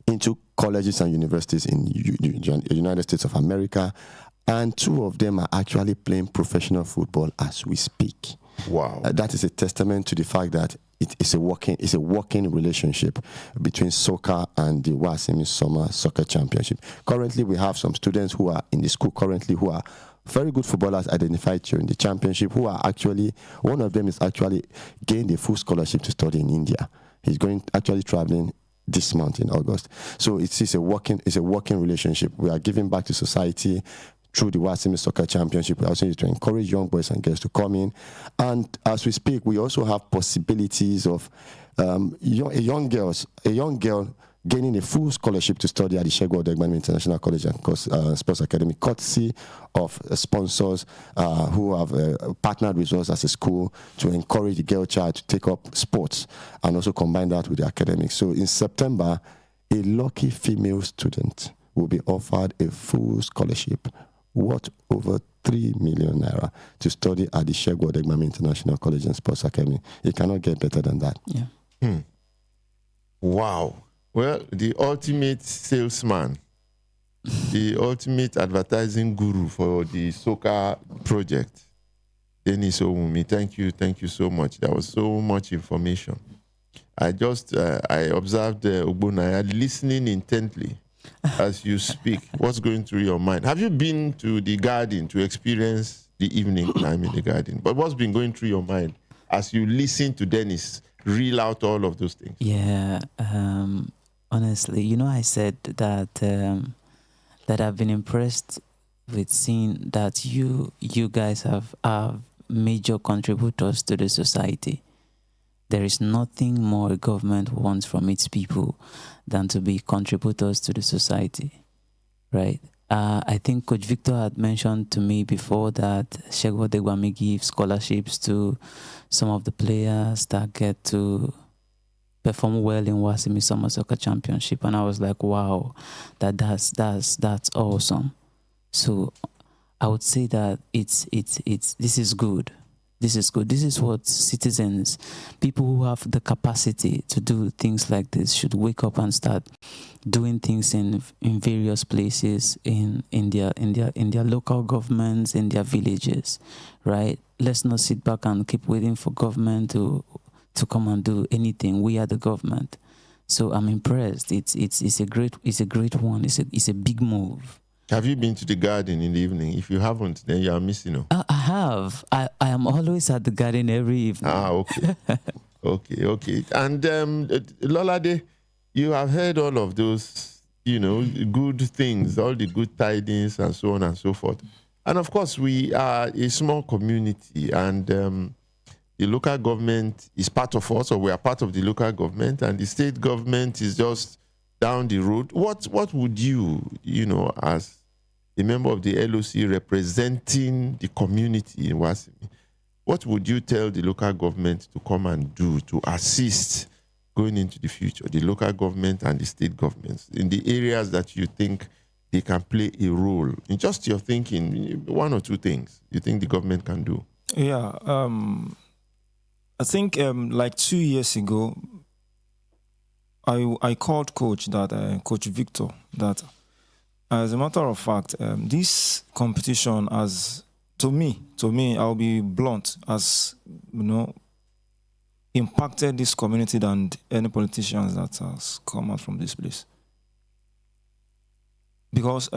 into colleges and universities in the United States of America, and 2 of them are actually playing professional football as we speak.
Wow.
That is a testament to the fact that it's a working relationship between soccer and the Wasimi Summer Soccer Championship. Currently, we have some students who are in the school who are very good footballers identified during the championship, who are actually, one of them is actually gained a full scholarship to study in India. He's actually traveling this month in August. So it's a working relationship. We are giving back to society through the Wasimi Soccer Championship. We also need to encourage young boys and girls to come in. And as we speak, we also have possibilities of a young girl gaining a full scholarship to study at the Segun Odegbami International College and Sports Academy, courtesy of sponsors who have partnered with us as a school to encourage the girl child to take up sports and also combine that with the academics. So in September, a lucky female student will be offered a full scholarship worth over 3 million naira to study at the Segun Odegbami International College and Sports Academy. It cannot get better than that.
Yeah.
Wow. Well, the ultimate salesman, the ultimate advertising guru for the soccer project, Dennis Owumi. Thank you so much. There was so much information. I observed Ogbonaya listening intently as you speak. What's going through your mind? Have you been to the garden to experience the evening time in the garden. But what's been going through your mind as you listen to Dennis reel out all of those things?
Yeah, honestly, I said that that I've been impressed with seeing that you guys are major contributors to the society. There is nothing more a government wants from its people than to be contributors to the society, right? I think Coach Victor had mentioned to me before that Segun Odegbami gives scholarships to some of the players that get to perform well in Wasimi Summer Soccer Championship, and I was like, wow, that's awesome. So I would say that it's this is good. This is good. This is what citizens, people who have the capacity to do things like this, should wake up and start doing things in various places in their local governments, in their villages, right? Let's not sit back and keep waiting for government to come and do anything. We are the government. So I'm impressed. It's a great one. It's a big move.
Have you been to the garden in the evening? If you haven't, then you are missing out.
I have. I am always at the garden every evening.
Okay. okay. And Lolade, you have heard all of those, good things, all the good tidings and so on and so forth. And of course, we are a small community, and the local government is part of us, or we are part of the local government, and the state government is just down the road. What would you, as a member of the LOC representing the community in Wasimi, what would you tell the local government to come and do to assist going into the future, the local government and the state governments, in the areas that you think they can play a role? In just your thinking, one or two things you think the government can do.
Yeah, I think like 2 years ago, I called Coach Victor, that as a matter of fact, this competition has, to me, I'll be blunt, has impacted this community than any politicians that has come out from this place. Because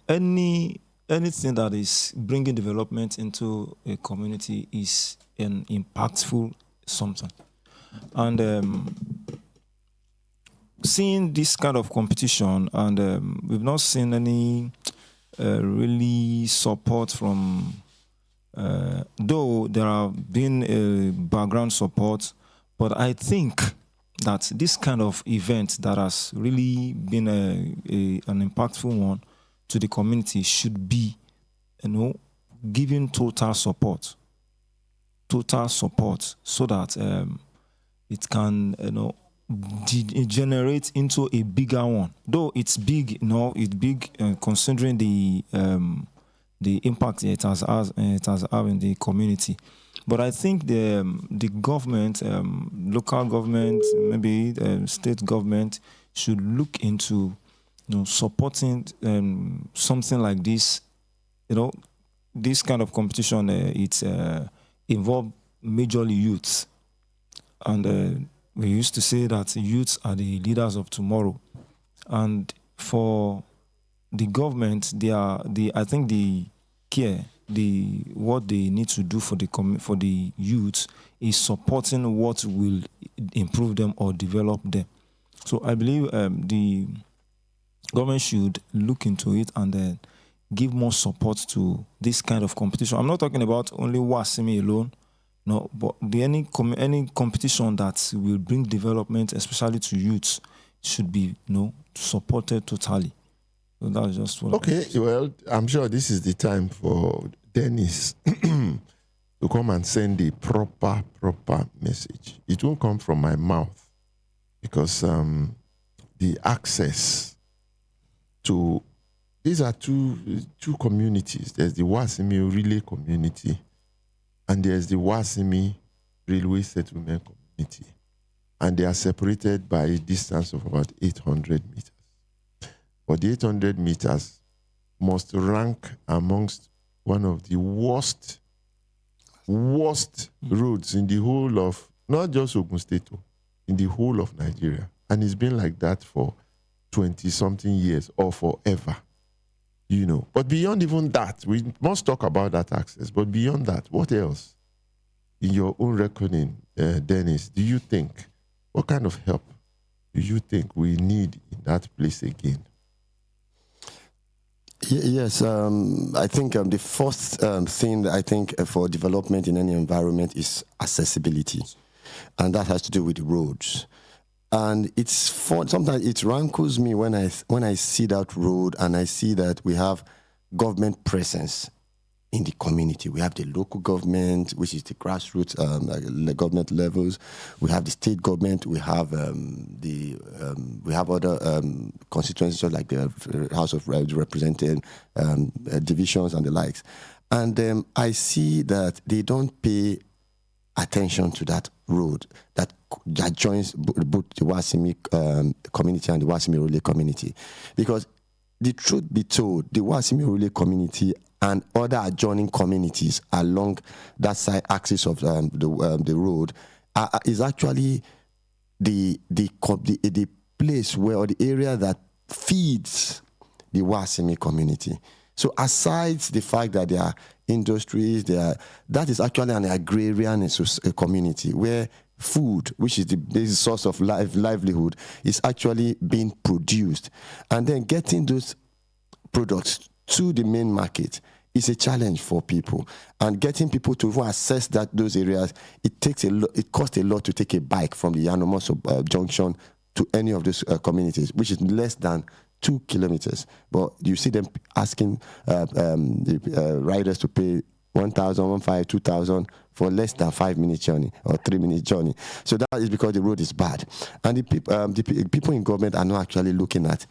anything that is bringing development into a community is an impactful something. And seeing this kind of competition, and we've not seen any really support from, though there have been a background support, but I think that this kind of event that has really been an impactful one to the community should be, given total support, so that it can, generate into a bigger one. Though it's big, it's big considering the impact it has had in the community. But I think the government, local government, maybe state government, should look into supporting something like this. This kind of competition, it's involve majorly youths, and we used to say that youths are the leaders of tomorrow. And for the government, I think the care, what they need to do for the youths is supporting what will improve them or develop them. So I believe the government should look into it and then give more support to this kind of competition. I'm not talking about only Wasimi alone. No, but any competition that will bring development, especially to youths, should be supported totally. So that's just what.
Okay, well, I'm sure this is the time for Dennis to come and send a proper message. It won't come from my mouth, because the access to these are two communities. There's the Wasimi relay community, and there's the Wasimi Railway Settlement Community. And they are separated by a distance of about 800 meters. But the 800 meters must rank amongst one of the worst roads in the whole of, not just Ogun State, in the whole of Nigeria. And it's been like that for 20-something years or forever. But beyond even that, we must talk about that access. But beyond that, what else? In your own reckoning, Dennis, do you think, what kind of help do you think we need in that place again?
Yes, I think the first thing that I think for development in any environment is accessibility, and that has to do with the roads. And it's fun. Sometimes it rankles me when I see that road and I see that we have government presence in the community. We have the local government, which is the grassroots government levels. We have the state government. We have we have other constituencies like the House of Representatives, divisions and the likes. And I see that they don't pay attention to that road that joins both the Wasimi community and the Wasimi Rule community. Because the truth be told, the Wasimi Rule community and other adjoining communities along that side axis of the road is actually the place where, or the area that feeds the Wasimi community. So aside the fact that there are industries, that is actually an agrarian community where food, which is the basic source of livelihood, is actually being produced. And then getting those products to the main market is a challenge for people. And getting people to even access those areas, it costs a lot to take a bike from the Yanomoso junction to any of those communities, which is less than 2 kilometers. But you see them asking the riders to pay 1,000, 1,500, 2,000 for less than 5-minute journey or 3-minute journey. So that is because the road is bad. And the people in government are not actually looking at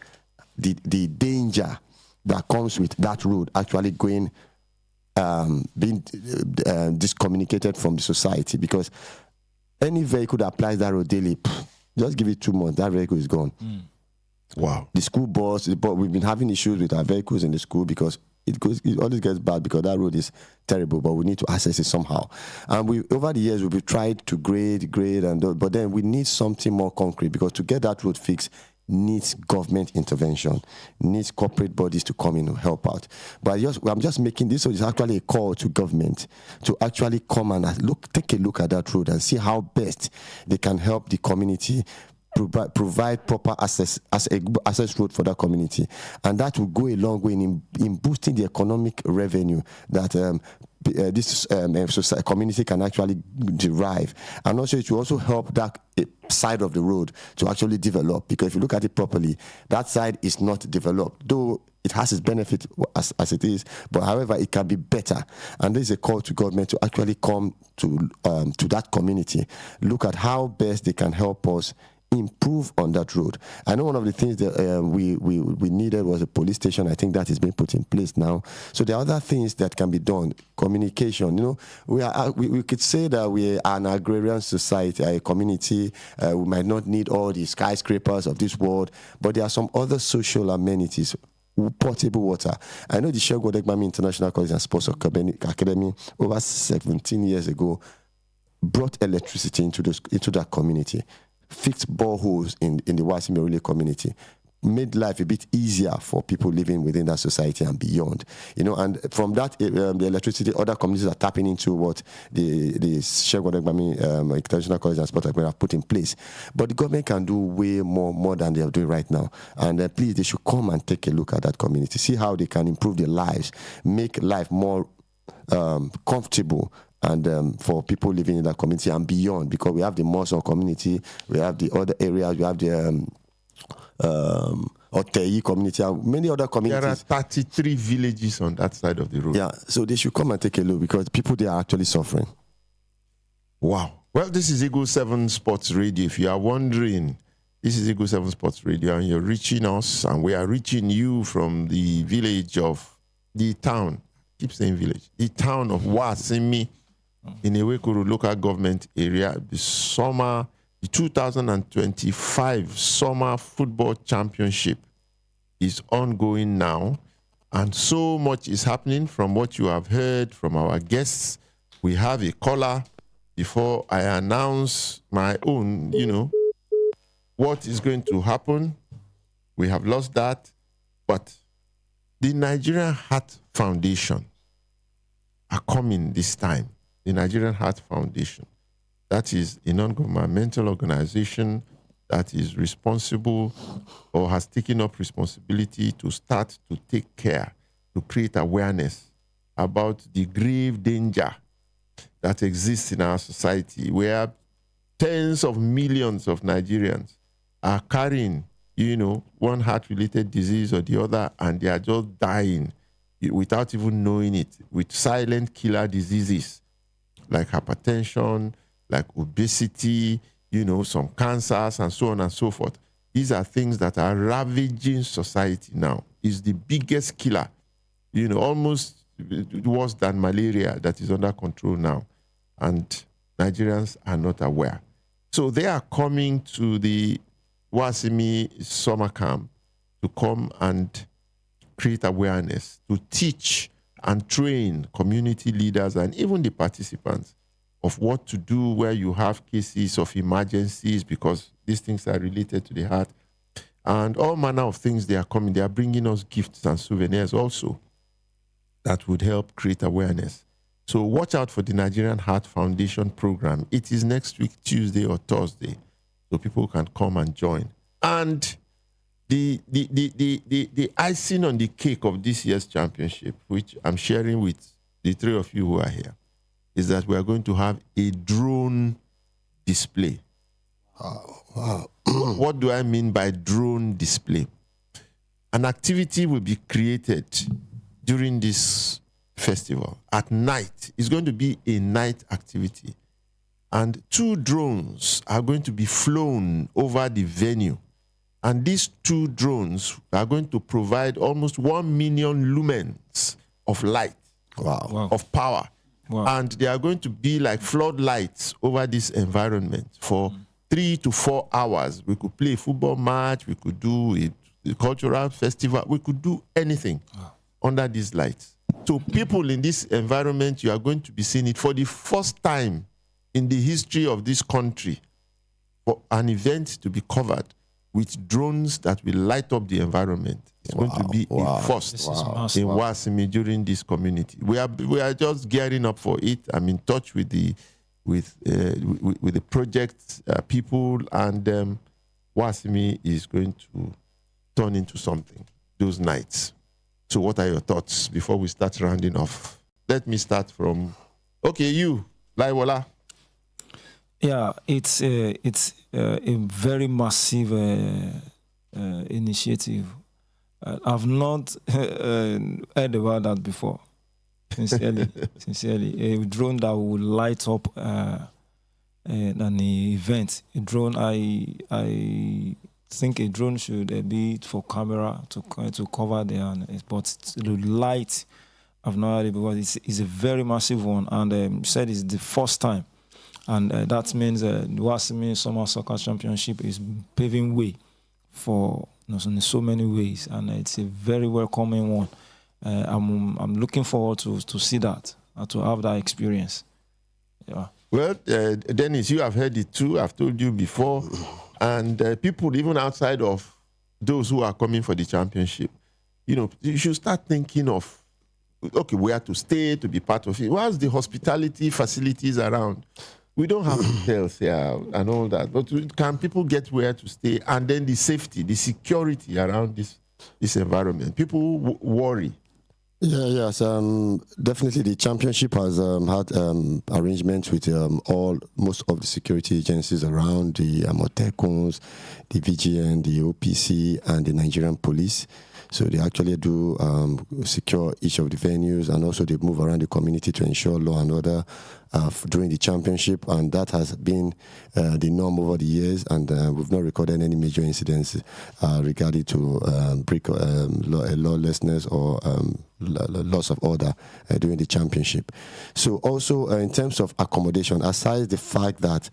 the danger that comes with that road actually being discommunicated from the society. Because any vehicle that applies that road daily, just give it 2 months, that vehicle is gone.
Wow.
The school bus, we've been having issues with our vehicles in the school because it always gets bad because that road is terrible, but we need to access it somehow. And over the years, we've tried to grade, but then we need something more concrete, because to get that road fixed needs government intervention, needs corporate bodies to come in and help out. But I'm just making this, so it's actually a call to government to actually come and take a look at that road and see how best they can help the community provide proper access road for that community. And that will go a long way in boosting the economic revenue that this community can actually derive. And also it will also help that side of the road to actually develop, because if you look at it properly, that side is not developed, though it has its benefit as it is, but however it can be better. And there is a call to government to actually come to that community, look at how best they can help us improve on that road. I know one of the things that we needed was a police station. I think that is being put in place now. So there are other things that can be done. Communication. We could say that we are an agrarian society, a community. We might not need all the skyscrapers of this world, but there are some other social amenities. Portable water. I know the Segun Odegbami International College and Sports Academy over 17 years ago brought electricity into that community, fixed boreholes in the Wasimi Rule community, made life a bit easier for people living within that society and beyond. And from that, the electricity, other communities are tapping into what the Segun Odegbami International College and Sport Academy have put in place. But the government can do way more than they are doing right now. And please, they should come and take a look at that community, see how they can improve their lives, make life more comfortable, and for people living in that community and beyond, because we have the Moson community, we have the other areas, we have the Otei community, and many other communities.
There are 33 villages on that side of the road.
Yeah, so they should come and take a look, because people there are actually suffering.
Wow. Well, this is Eagle 7 Sports Radio. If you are wondering, this is Eagle 7 Sports Radio, and you're reaching us, and we are reaching you from the village of the town. Keep saying village. The town of Wasimi in Ewekuru local government area. The 2025 Summer Football Championship is ongoing now, and so much is happening from what you have heard from our guests. We have a caller. Before I announce my own, what is going to happen. We have lost that, but The Nigerian Heart Foundation are coming this time. The Nigerian Heart Foundation, that is a non-governmental organization that is responsible or has taken up responsibility to start to take care, to create awareness about the grave danger that exists in our society, where tens of millions of Nigerians are carrying, one heart-related disease or the other, and they are just dying without even knowing it, with silent killer diseases like hypertension, like obesity, some cancers, and so on and so forth. These are things that are ravaging society now. It's the biggest killer, almost worse than malaria, that is under control now. And Nigerians are not aware. So they are coming to the Wasimi summer camp to come and create awareness, to teach and train community leaders and even the participants of what to do where you have cases of emergencies, because these things are related to the heart, and all manner of things. They are coming. They are bringing us gifts and souvenirs also that would help create awareness. So watch out for the Nigerian Heart Foundation program. It is next week, Tuesday or Thursday, so people can come and join. And the icing on the cake of this year's championship, which I'm sharing with the three of you who are here, is that we are going to have a drone display.
Wow.
What do I mean by drone display? An activity will be created during this festival at night. It's going to be a night activity. And 2 drones are going to be flown over the venue. And these 2 drones are going to provide almost 1 million lumens of light, of power.
Wow.
And they are going to be like floodlights over this environment for 3 to 4 hours. We could play a football match, we could do a cultural festival, we could do anything under these lights. So people in this environment, you are going to be seeing it for the first time in the history of this country, for an event to be covered with drones that will light up the environment. It's going to be a first in Wasimi during this community. We are just gearing up for it. I'm in touch with the project people, and Wasimi is going to turn into something those nights. So what are your thoughts before we start rounding off? Let me start from, you, Laiwola.
Yeah, it's a very massive initiative. I've not heard about that before. Sincerely, a drone that will light up an event. A drone, I think a drone should be for camera to cover but the light, I've not heard it because it's a very massive one, and you said it's the first time. And that means the Wasimi Summer Soccer Championship is paving way for in so many ways, and it's a very welcoming one. I'm looking forward to see that, to have that experience. Yeah.
Well, Dennis, you have heard it too. I've told you before, and people even outside of those who are coming for the championship, you should start thinking of where to stay to be part of it. What's the hospitality facilities around? We don't have hotels here and all that, but can people get where to stay? And then the safety, the security around this environment. People worry.
Yes, definitely the championship has had arrangements with most of the security agencies around, the Amotekons, the VGN, the OPC, and the Nigerian police. So they actually do secure each of the venues, and also they move around the community to ensure law and order during the championship, and that has been the norm over the years, and we've not recorded any major incidents regarding to lawlessness or loss of order during the championship. So also in terms of accommodation, aside the fact that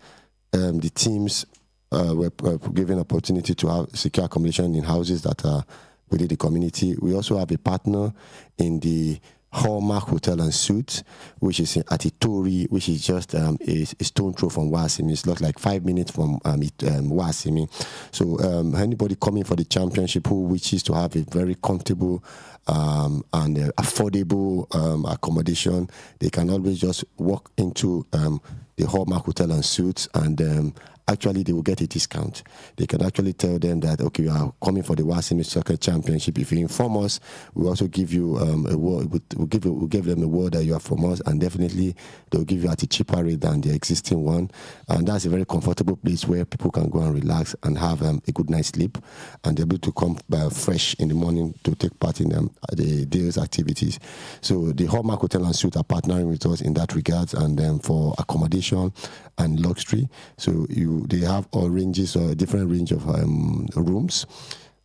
the teams were given opportunity to have secure accommodation in houses that are within the community, we also have a partner in the Hallmark Hotel and Suites, which is at Itori, which is just a stone throw from Wasimi. It's not like 5 minutes from Wasimi. So anybody coming for the championship who wishes to have a very comfortable and affordable accommodation, they can always just walk into the Hallmark Hotel and Suites, and actually they will get a discount. They can actually tell them that, okay, we are coming for the Wasimi Soccer Championship. If you inform us, we'll also give you a word. We'll give them a word that you are from us, and definitely they'll give you at a cheaper rate than the existing one. And that's a very comfortable place where people can go and relax and have a good night's sleep, and they're able to come fresh in the morning to take part in the day's activities. So the Hallmark Hotel and Suite are partnering with us in that regard, and for accommodation and luxury. So they have all ranges or a different range of rooms,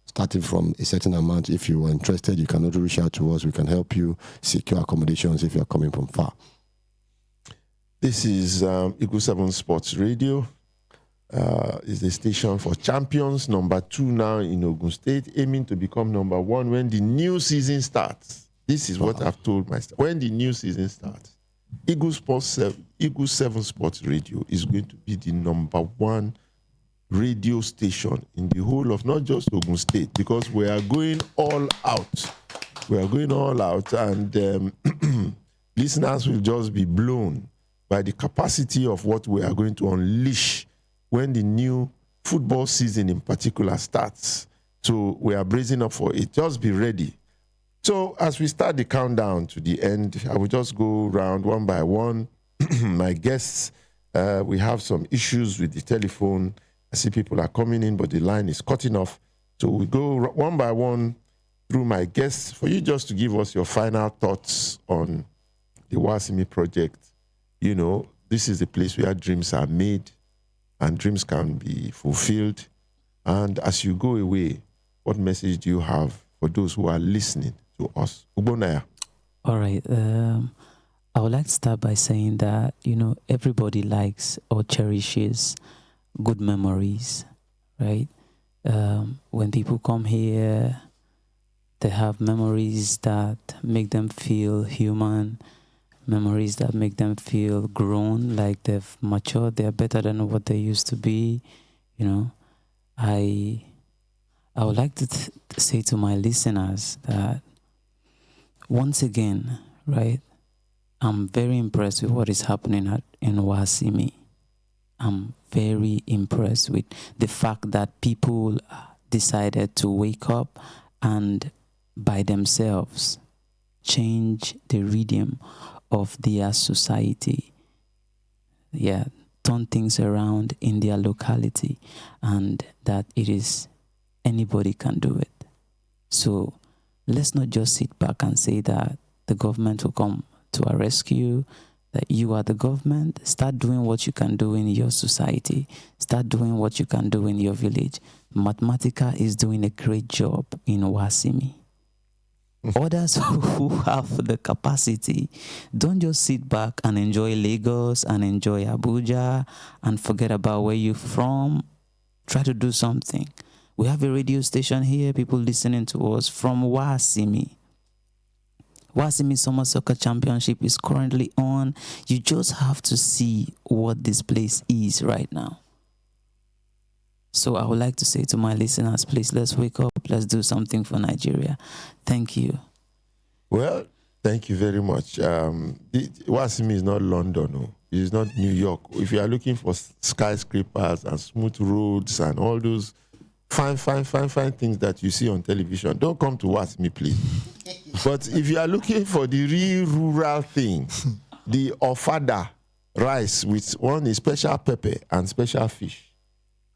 starting from a certain amount. If you are interested, you can also reach out to us. We can help you secure accommodations if you are coming from far.
This is Eagle 7 Sports Radio. Is the station for champions, number 2 now in Ogun State, aiming to become number 1 when the new season starts. This is what I've told myself. When the new season starts, Eagle 7 Sports Radio is going to be the number 1 radio station in the whole of not just Ogun State, because we are going all out. We are going all out, and listeners will just be blown by the capacity of what we are going to unleash when the new football season in particular starts. So we are bracing up for it. Just be ready. So as we start the countdown to the end, I will just go round one by one. My guests, we have some issues with the telephone. I see people are coming in, but the line is cutting off. So we go one by one through my guests for you just to give us your final thoughts on the Wasimi project. You know, this is a place where dreams are made and dreams can be fulfilled. And as you go away, what message do you have for those who are listening to us? Ubonaya.
All right. I would like to start by saying that, everybody likes or cherishes good memories, right? When people come here, they have memories that make them feel human, memories that make them feel grown, like they've matured, they're better than what they used to be. I would like to say to my listeners that once again, right, I'm very impressed with what is happening in Wasimi. I'm very impressed with the fact that people decided to wake up and by themselves change the rhythm of their society. Yeah, turn things around in their locality, and that anybody can do it. So let's not just sit back and say that the government will come to our rescue, that you are the government. Start doing what you can do in your society. Start doing what you can do in your village. Mathematica is doing a great job in Wasimi. Others who have the capacity, don't just sit back and enjoy Lagos and enjoy Abuja and forget about where you're from. Try to do something. We have a radio station here, people listening to us from Wasimi. Wasimi Summer Soccer Championship is currently on. You just have to see what this place is right now. So I would like to say to my listeners, please, let's wake up. Let's do something for Nigeria. Thank you.
Well, thank you very much. Wasimi is not London. No. It is not New York. If you are looking for skyscrapers and smooth roads and all those fine things that you see on television, don't come to Wasimi, please. But if you are looking for the real rural thing, the ofada rice with one special pepper and special fish,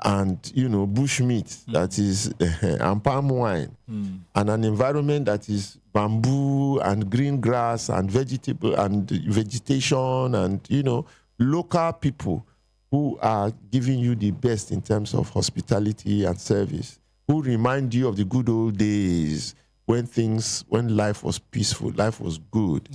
and bush meat that is and palm wine, and an environment that is bamboo and green grass and vegetable and vegetation, and local people who are giving you the best in terms of hospitality and service, who remind you of the good old days when life was peaceful, life was good,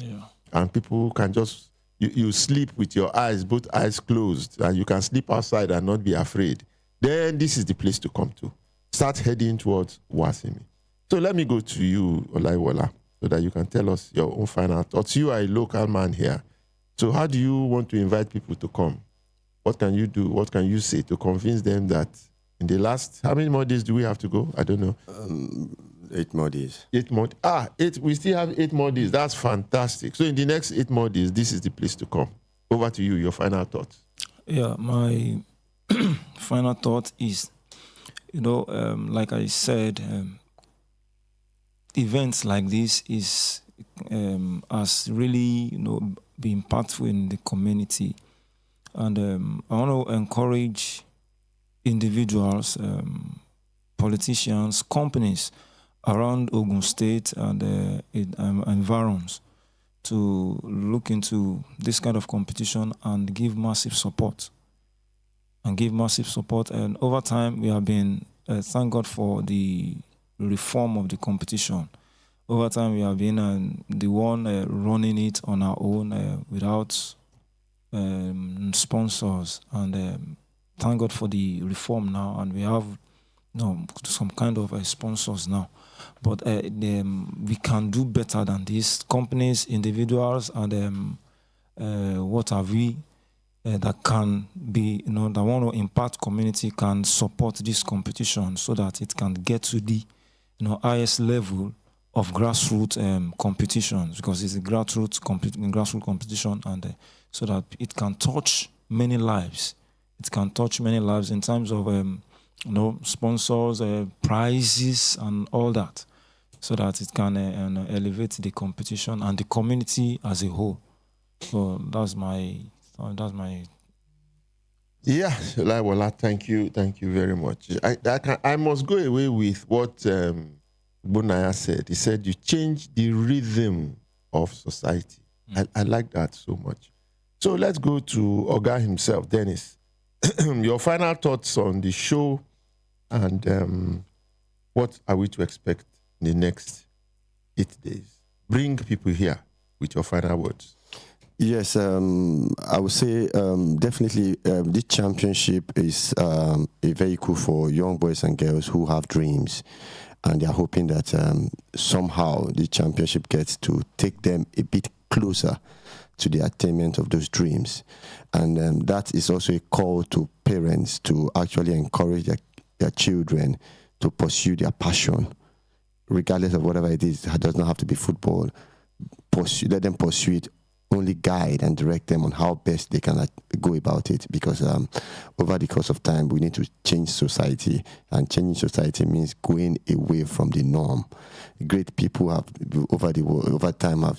and people can just you sleep with your both eyes closed, and you can sleep outside and not be afraid. Then this is the place to come to. Start heading towards Wasimi. So let me go to you, Olaiwola. so that you can tell us your own final thoughts. You are a local man here. So how do you want to invite people to come? What can you do? What can you say to convince them that in the last, how many more days do we have to go? I don't know.
8 more days.
8 more. 8. We still have 8 more days. That's fantastic. So in the next 8 more days, this is the place to come. Over to you, your final thoughts.
Yeah, my final thought is, like I said, events like this has really, been impactful in the community, and I want to encourage individuals, politicians, companies around Ogun State and environs to look into this kind of competition and give massive support. And over time, we have been, thank God for the reform of the competition. Over time, we have been the one running it on our own without sponsors. And thank God for the reform now. And we have some kind of sponsors now. But we can do better than this. Companies, individuals, and what have we that can be, that want to impact community can support this competition so that it can get to the, highest level of grassroots competitions, because it's a grassroots competition, and so that it can touch many lives. It can touch many lives in terms of sponsors, prizes, and all that, so that it can elevate the competition and the community as a whole. So that's my.
Yeah, Olaiwola, thank you very much. I must go away with what Bonaya said. He said you change the rhythm of society. I like that so much. So let's go to Oga himself, Dennis. Your final thoughts on the show, and what are we to expect in the next 8 days? Bring people here with your final words.
Yes, I would say definitely this championship is a vehicle for young boys and girls who have dreams, and they're hoping that somehow the championship gets to take them a bit closer to the attainment of those dreams. And that is also a call to parents to actually encourage their children to pursue their passion, regardless of whatever it is. It does not have to be football. Let them pursue it. Only guide and direct them on how best they can go about it, because over the course of time we need to change society, and changing society means going away from the norm. Great people have over time have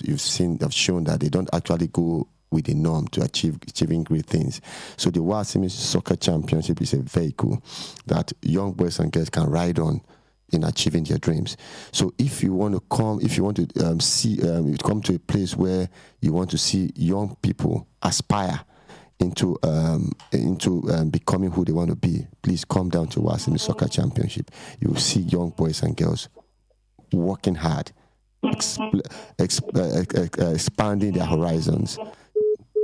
shown that they don't actually go with the norm to achieving great things. So the Wasimi Soccer Championship is a vehicle that young boys and girls can ride on in achieving their dreams. So if you want to come, come to a place where you want to see young people aspire into becoming who they want to be, please come down to Wasimi Soccer Championship. You will see young boys and girls working hard, expanding their horizons,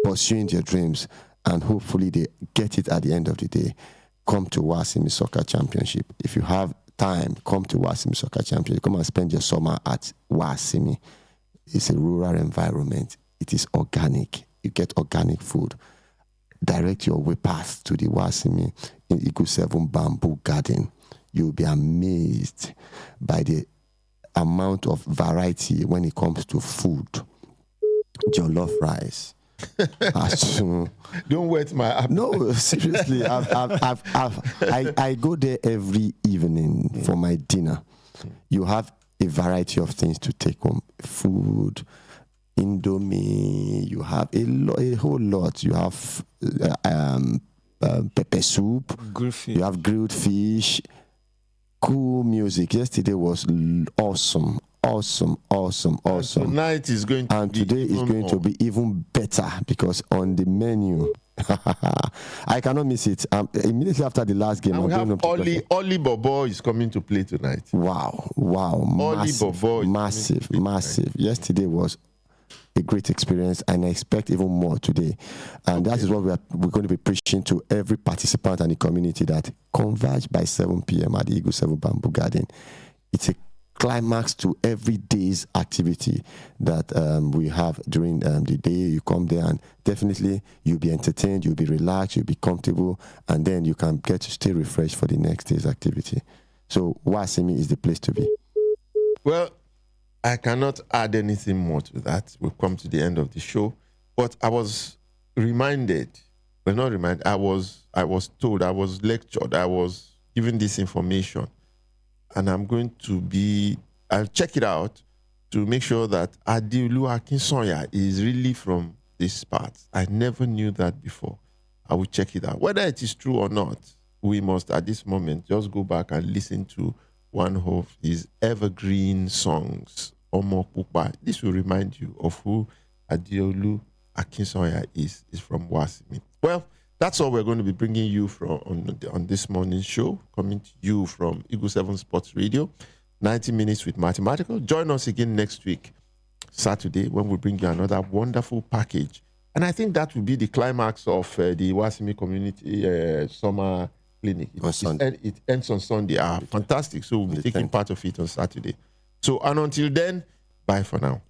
pursuing their dreams, and hopefully they get it at the end of the day. Come to Wasimi Soccer Championship. If you have time, come to Wasimi Soccer Championship. Come and spend your summer at Wasimi. It's a rural environment. It is organic. You get organic food. Direct your way path to the Wasimi in Eagle 7 Bamboo Garden. You'll be amazed by the amount of variety when it comes to food. Jollof rice.
Don't wet my appetite.
No, seriously, I go there every evening for my dinner. You have a variety of things to take home: food, Indomie. You have a whole lot. You have pepper soup. You have grilled fish. Cool music. Yesterday was awesome.
Tonight is going to
and
be
today is going to be even better, because on the menu, I cannot miss it. Immediately after the last game,
and we have Oli Bobo is coming to play tonight.
Wow, massive. Yesterday was a great experience, and I expect even more today. And that is what we're going to be preaching to every participant and the community, that converge by 7 p.m. at the Eagle 7 Bamboo Garden. It's a climax to every day's activity that we have during the day. You come there and definitely you'll be entertained, you'll be relaxed, you'll be comfortable, and then you can get to stay refreshed for the next day's activity. So Wasimi is the place to be.
Well, I cannot add anything more to that. We've come to the end of the show. But I was reminded, well, not reminded, I was told, I was lectured, I was given this information. And I'm going to I'll check it out to make sure that Adeolu Akinsoya is really from this part. I never knew that before. I will check it out. Whether it is true or not, we must at this moment just go back and listen to one of his evergreen songs, Omo Pupa. This will remind you of who Adeolu Akinsoya is from Wasimi. Well, that's all we're going to be bringing you on this morning's show, coming to you from Eagle 7 Sports Radio, 90 minutes with Mathematical. Join us again next week, Saturday, when we bring you another wonderful package. And I think that will be the climax of the Wasimi Community Summer Clinic. It ends on Sunday. Fantastic. So we'll be taking part of it on Saturday. So, and until then, bye for now.